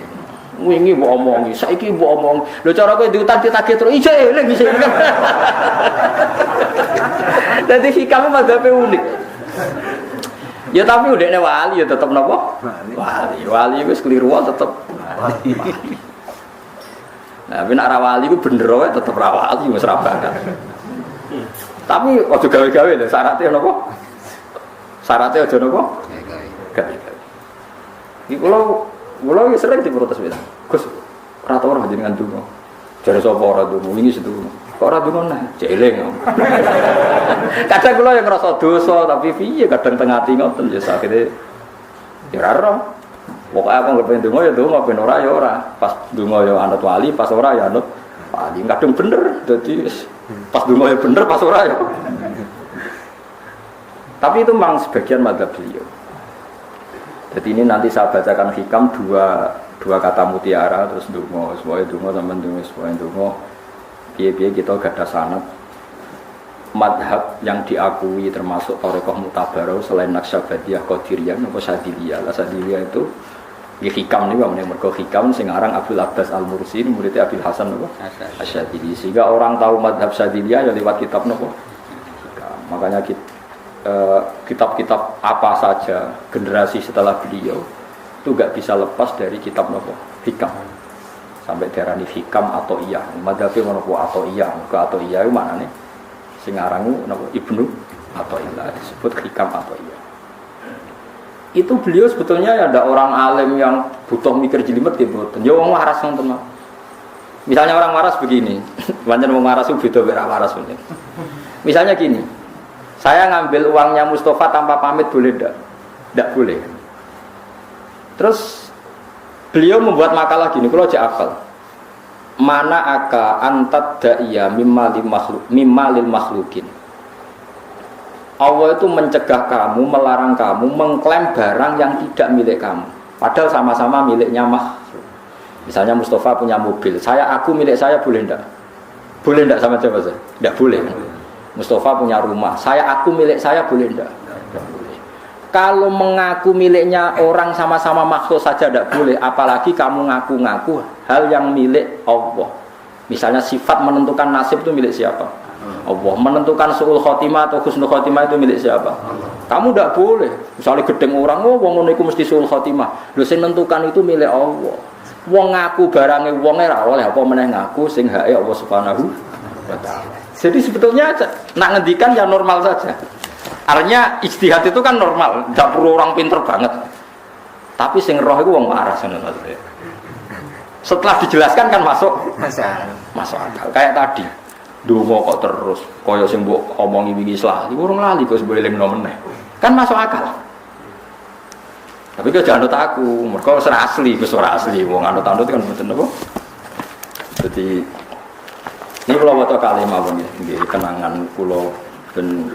Wingi mbok omongi, saiki mbok omong. Lho cara kowe diutang ditagih terus ijo eling bisa. Dadi hikam madzhabe unik. Ya tapi udekne wali ya tetep napa? Wali. Wali wis keliru tetep wali. Nah, nek ora wali ku bener wae tetep ra wali wis ra bakat. Tapi aja gawe-gawe lho syaratnya napa? Syaratnya aja napa? Gawe-gawe. Iki kula wis sering diprotes wis. Gus, ora tau ora jenengan donga. Jare sapa ora donga wingi setu. Kok ora donga neh? Jeling. Kadang kula yang ngrasa dosa tapi piye kadang tengah ati ngoten ya sakite. Ya ora ora. Pokoke aku nggak pengen donga ya donga, ben ora ya ora. Pas donga ya anut wali, pas ora ya anut wali. Kadang bener. Dadi pas donga ya bener, pas ora ya. Tapi itu memang sebagian madzhab beliau. Jadi ini nanti saya bacakan hikam dua kata mutiara terus donga, semuanya donga sampean donga, semuanya donga. Piye-piye kita gada sanad madhab yang diakui termasuk thariqah mutabarah selain Naqsyabandiyah, Qadiriyah, apa Syadziliyah. Lah Syadziliyah itu nggih hikam niku mergo hikam sing aran Abdul Abbas Al-Mursi, muridnya Abil Hasan apa? Asy-Syadzili. Sehingga orang tahu madhab Syadziliyah ya lewat kitab napa? Hikam. Makanya kitab-kitab apa saja generasi setelah beliau itu enggak bisa lepas dari kitab napa? Hikam. Sampai diarani hikam atau iya. Madhabe menapa atau iya, atau iya itu maknane sing aran napa Ibnu atau iya disebut hikam atau iya. Itu beliau sebetulnya ada orang alim yang butuh mikir jelimet ya mboten. Ya wong waras ngoten. Misalnya orang waras begini, pancen wong waras itu beda mek waras mungkin. Misalnya gini. Saya ngambil uangnya Mustafa tanpa pamit boleh enggak? Enggak boleh. Terus beliau membuat makalah gini, kalau aja hafal. Mana aka antat da'iya mimma lil makhlukin. Allah itu mencegah kamu, melarang kamu mengklaim barang yang tidak milik kamu. Padahal sama-sama miliknya makhluk. Misalnya Mustafa punya mobil, aku milik saya boleh enggak? Boleh enggak sama siapa saja? Enggak boleh. Mustafa punya rumah, aku milik saya boleh enggak? Enggak boleh. Kalau mengaku miliknya orang sama-sama makhluk saja tidak boleh, apalagi kamu ngaku-ngaku hal yang milik Allah. Misalnya sifat menentukan nasib itu milik siapa? Allah. Menentukan su'ul khotimah atau husnul khotimah itu milik siapa? Kamu tidak boleh. Misalnya gedeng orang, wong ngono iku mesti su'ul khotimah. Lho sing menentukan itu milik Allah. Wong ngaku barange wonge ra oleh apa meneh ngaku sing hake Allah Subhanahu wa taala. Jadi sebetulnya nak ngendikan ya normal saja. Artinya ijtihad itu kan normal, tidak perlu orang pinter banget. Tapi sing roh itu wong waras ngono maksudnya. Setelah dijelaskan kan masuk akal. Kayak tadi, ndonga kok terus kaya sing mbok omongi wingi lali, urung lali kok sebule elingno meneh. Kan masuk akal. Tapi kok jangan anut aku, mergo ora asli, wis ora asli. Wong anut-anut kan mboten apa. Jadi ini kalau waktu kali mawon nggih kenangan kula ben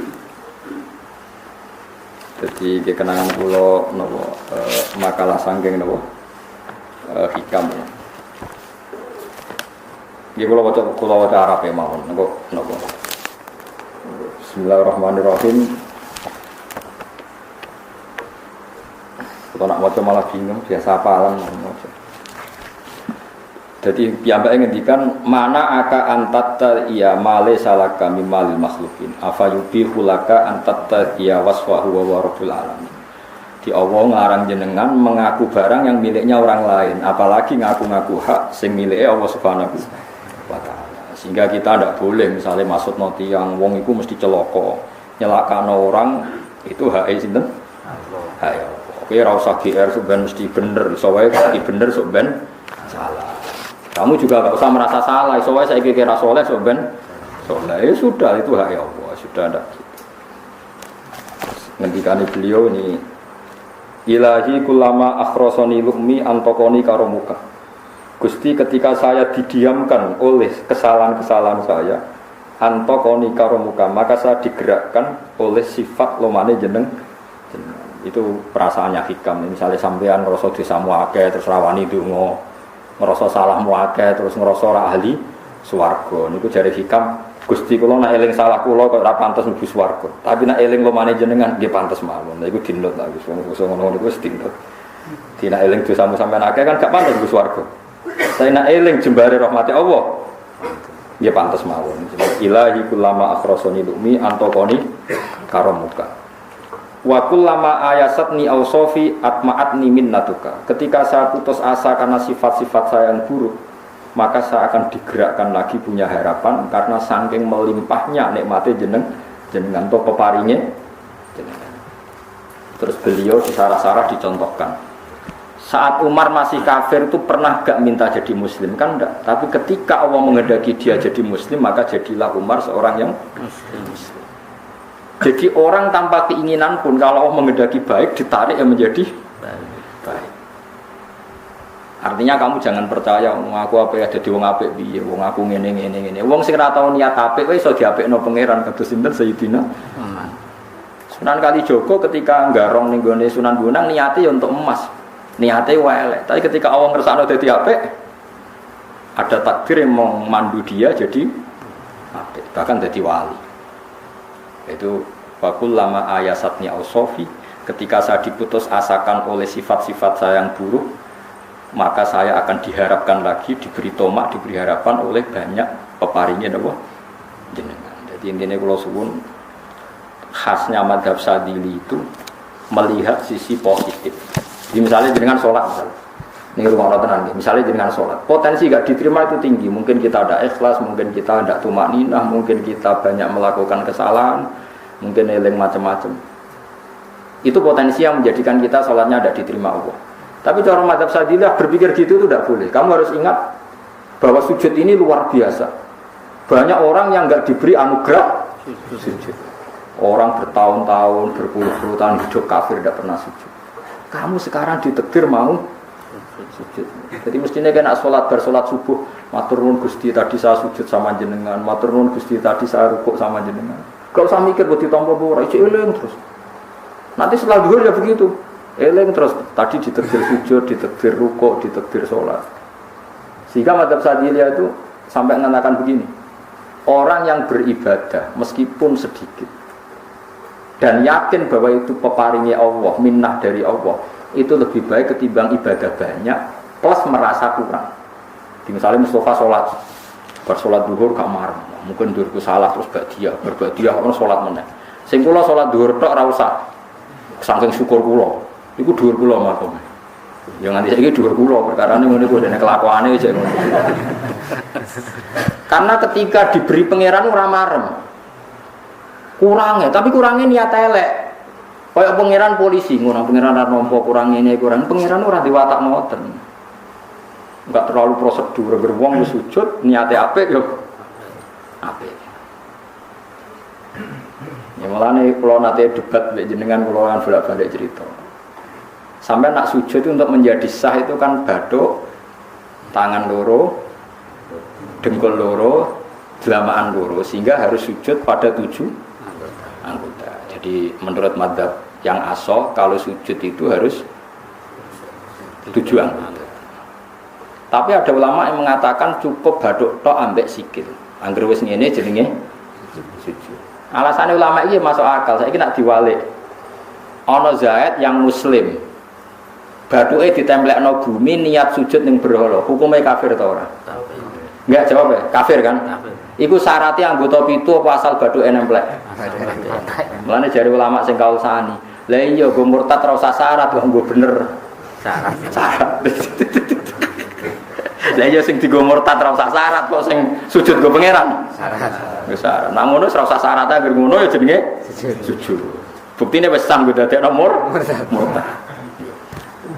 Jadi kenangan kula napa makalah saking napa hikam. Nggih kula waca Arab mawon napa. Bismillahirrahmanirrahim. Kalau nak waca malah bingung, biasa apalan maca. Jadi piyambake ngendikan mana aka antatta iya male salaka mimal makhlukin afa yubihu laka antatta iya wasfahu wa rabbul alamin. Di Allah ngarang jenengan mengaku barang yang miliknya orang lain, apalagi ngaku-ngaku hak sing milike Allah Subhanahu wa taala. Sehingga kita tidak boleh misalnya maksud noti yang wong iku mesti celaka, nyelakano orang itu hak sinten? Allah. Hak Allah. Oke, ora usah GR sampean mesti bener, iso wae bener sok ben salah. Kamu juga enggak usah merasa salah, iso wae saiki kira saleh sok ben saleh. Ya sudah, itu hak Allah, sudah ndak. Ngendikane beliau ini Ilahi kullama akhrasani lu'mi antokoni karomuka. Gusti, ketika saya didiamkan oleh kesalahan-kesalahan saya, antokoni karomuka, maka saya digerakkan oleh sifat lomane jeneng. Itu perasaannya hikam. Misalnya sampean ngerasa dosamu akeh terus rawani donga, ngerasa salahmu akeh terus ngerasa ora ahli swarga. Niku jare hikam, Gusti kula nek eling salah kula kok ora pantes mlebu swarga. Tapi nek eling lomane jenengan nggih pantes mawon. Lha iku dinut ta wis ngono niku wis dinut. Dina eling dosamu sampean akeh kan gak pantes mlebu swarga. Saya nek eling jembare rahmati Allah nggih pantes mawon. Ilahi kullama akhrasani lumi antokoni karomuka. Wa kullama ayasatni ausofi atma'atni minnatuka. Ketika saya putus asa karena sifat-sifat saya yang buruk, maka saya akan digerakkan lagi punya harapan karena saking melimpahnya nikmate jenengan to peparinge jenengan. Terus beliau di sarah-sarah dicontohkan. Saat Umar masih kafir itu pernah gak minta jadi muslim kan enggak, tapi ketika Allah menghendaki dia jadi muslim maka jadilah Umar seorang yang muslim. Jadi orang tanpa keinginan pun kalau Allah menghendaki baik ditarik yang menjadi baik. Artinya kamu jangan percaya wong aku apa ya dadi wong apik piye, wong aku ngene. Wong sing ora tau niat apik wae iso diapikno pangeran kados sinten Sayyidina. Sunan Kalijaga ketika nggarong ning gone Sunan Bonang niate ya untuk emas. Niate wae elek, tapi ketika Allah ngersakno dadi apik ada takdir yang memandu dia jadi apik, bahkan dadi wali. Itu wakul lama ayasatni ausofi, ketika saya diputus asakan oleh sifat-sifat saya yang buruk, maka saya akan diharapkan lagi, diberi tomak, diberi harapan oleh banyak peparingnya jenengan. Jadi intinya kalau suwun khasnya madhab Sadili itu melihat sisi positif. Jadi misalnya jenengan sholat misalnya. Ini rumah Allah tenang, misalnya dengan sholat potensi gak diterima itu tinggi, mungkin kita ada ikhlas, mungkin kita ada tumakninah, mungkin kita banyak melakukan kesalahan, mungkin eling macam-macam. Itu potensi yang menjadikan kita sholatnya tidak diterima Allah. Tapi cara mazhab Sadilah berpikir gitu itu tidak boleh. Kamu harus ingat bahwa sujud ini luar biasa. Banyak orang yang gak diberi anugerah sujud. Orang bertahun-tahun, berpuluh-puluh tahun hidup kafir tidak pernah sujud. Kamu sekarang ditakdir mau sujud. Jadi mestinya kena sholat bersolat subuh, matur nuwun Gusti tadi saya sujud sama jenengan, matur nuwun Gusti tadi saya rukuk sama jenengan. Gak usah mikir buat ditampa ora, eling terus. Nanti setelah zuhur ya begitu, eling terus. Tadi ditakdir sujud, ditakdir rukuk, ditakdir sholat. Sehingga mazhab Sadiliyah itu sampai mengatakan begini, orang yang beribadah meskipun sedikit dan yakin bahwa itu peparingnya Allah, minnah dari Allah, itu lebih baik ketimbang ibadah banyak plus merasa kurang. Misalnya Mustafa sholat bersolat duhur gak marah, mungkin duhurku salah terus berbadiah orang sholat meneh. Sing kula sholat duhur tok ora usah saking syukur kula, iku duhur kula makom. Ya nganti saiki duhur kula perkarane ngene kuwi dene kelakuane jek ngono. Karena ketika diberi pangeran ora marem. Kurangnya, tapi kurangnya niat elek. Kayak pangeran polisi, ngono pangeran ora nampa kurang ini kurang. Pangeran ora diwatak ngoten. Enggak terlalu prosedur, gerwong wis sujud, niate apik yo apik. Ya malane kula nate debat mek jenengan kula kan bolak-balik cerita. Sampai nak sujud itu untuk menjadi sah itu kan bathuk, tangan loro, dengkul loro, jelamaan loro, sehingga harus sujud pada 7 anggota. Jadi menurut madhab Yang asoh kalau sujud itu harus 7 anggota. Tapi ada ulama yang mengatakan cukup baduk tok ambek sikil. Angger wis ngene jenenge sujud. Alasannya ulama ini masuk akal. Saiki nak diwalik. Ana Zaid yang muslim. Baduke ditemplekno bumi niat sujud ning berhala. Hukume kafir ta ora? Enggak jawab ya? Kafir kan? Kafir. Iku syaratnya anggota pitu apa asal baduke nemplek? Mulane jari ulama sing kausani. Lah iya go murtad ora usah syarat kok nggo bener. Syarat. Lah iya sing digo murtad ora usah syarat kok sing sujud go pangeran. Syarat. Wis syarat. Nang ngono ora usah syarat anggere ngono ya jenenge sujud. Buktine wis sam go dadekno murtad.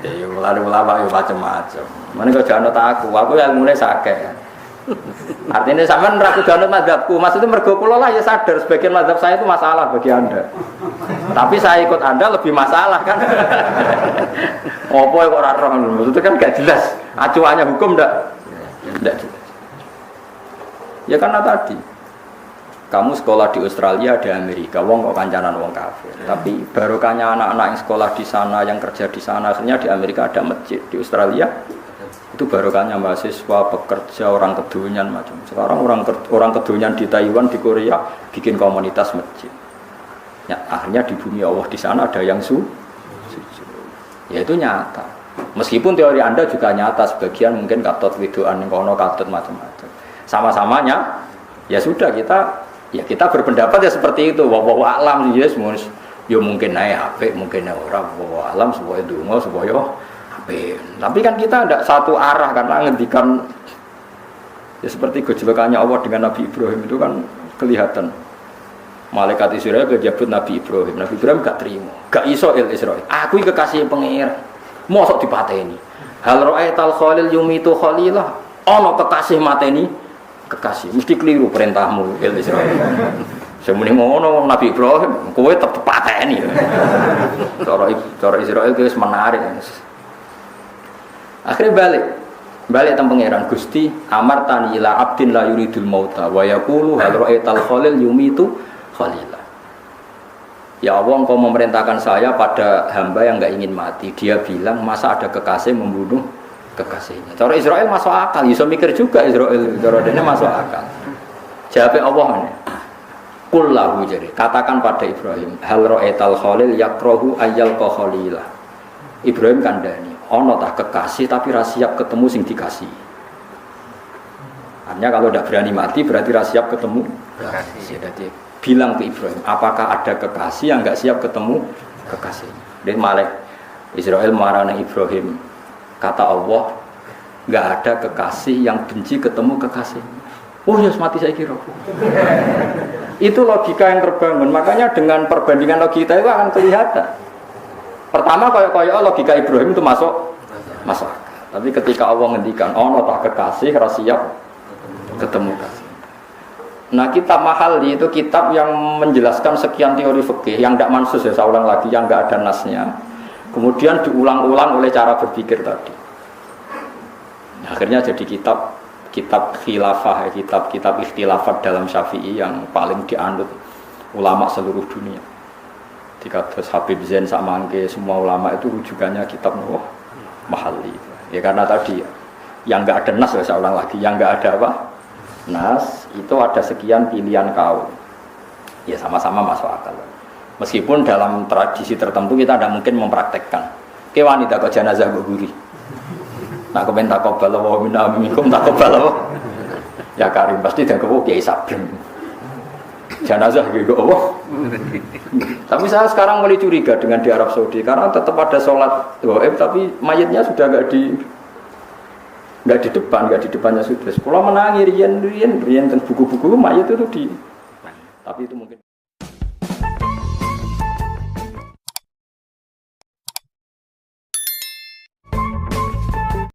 Ya lalu ulama yo macam-macam. Mane kok jangan aku ilmune sakeh. Artinya sampean ra kudu anut mazhabku. Maksudnya mergo kula lah ya sadar sebagian mazhab saya itu masalah bagi Anda. Tapi saya ikut Anda lebih masalah kan. Apa kok ora roh maksudnya kan gak jelas. Acuannya hukum ndak jelas. Ya karena tadi kamu sekolah di Australia, di Amerika, wong kok kancanan wong kafir. Tapi barokahnya anak-anak yang sekolah di sana, yang kerja di sana, akhirnya di Amerika ada masjid, di Australia itu barokahnya mahasiswa, pekerja, orang kedonyan macam. Sekarang orang kedonyan di Taiwan, di Korea bikin komunitas masjid. Ya, akhirnya di bumi Allah di sana ada yang sujud. Ya itu nyata. Meskipun teori Anda juga nyata, sebagian mungkin katut widoan kono katut macam-macam. Sama-samanya ya sudah kita berpendapat ya seperti itu. Wallahu a'lam yes, ya mungkin naik HP, mungkin orang wallahu a'lam supaya donga supaya HP. Tapi kan kita tidak satu arah karena ngendikan ya seperti gejolakannya Allah dengan Nabi Ibrahim itu kan kelihatan. Malaikat Israel kejabut Nabi Ibrahim. Nabi Ibrahim gak terima, gak iso Israel. Aku iki kekasih pengira. Mosok dipateni. Hal ra'aital khalil yumitu khalilah. Ana kekasih mateni kekasih. Mesti keliru perintahmu Israel. Semene ngono Nabi Ibrahim, kowe tetep pateni. Cara Israel wis menarik. Akhirnya balik teng pangeran Gusti amartani ila abdin la yuridul mauta wa yaqulu hal ra'aital khalil yumitu khalilah. Ya Allah, engkau memerintahkan saya pada hamba yang enggak ingin mati. Dia bilang masa ada kekasih membunuh kekasihnya. Cara Israel masuk akal, bisa mikir juga Israel. Cara dene masuk akal. Jawab Allah ini. Qul lahu jadi katakan pada Ibrahim hal ra'aital khalil yakrahu ayyal khalilah. Ibrahim kandhani ana tah kekasih tapi ra siap ketemu sing dikasih. Artinya kalau tidak berani mati berarti ra siap ketemu kekasih. Jadi bilang ke Ibrahim, apakah ada kekasih yang enggak siap ketemu kekasihnya? Dan Malik Israel marah Ibrahim. Kata Allah, enggak ada kekasih yang benci ketemu kekasihnya. Oh ya mati saya kira. Itu logika yang terbangun. Makanya dengan perbandingan logika itu akan kelihatan. Pertama kayak logika Ibrahim itu masuk akal. Tapi ketika Allah ngendikan, ono tak kekasih ra siap ketemu kasih. Nah kitab Mahali itu kitab yang menjelaskan sekian teori fikih yang tidak mansus ya, saya ulang lagi, yang tidak ada nasnya. Kemudian diulang-ulang oleh cara berpikir tadi. Akhirnya jadi kitab khilafah, kitab ikhtilafat dalam Syafi'i yang paling dianut ulama seluruh dunia. Jika Habib Zain Sakmangke, semua ulama itu rujukannya kitab Mahali. Ya karena tadi yang nggak ada nas, saya ulang lagi, yang nggak ada apa? Nas itu ada sekian pilihan kaul. Ya sama-sama masuk akal. Meskipun dalam tradisi tertentu kita tidak mungkin mempraktekkan. Ke wanita kok jenazah guri. Nak komen takobal wa minna minkum takobal. Ya Karim pasti dak kok Kiai Sabrem. Jenazah gitu Allah. Tapi saya sekarang mulai curiga dengan di Arab Saudi karena tetap ada sholat gaib tapi mayatnya sudah nggak di depannya sudah. Sekolah menangi rian dan buku-buku mayat itu di. Tapi itu mungkin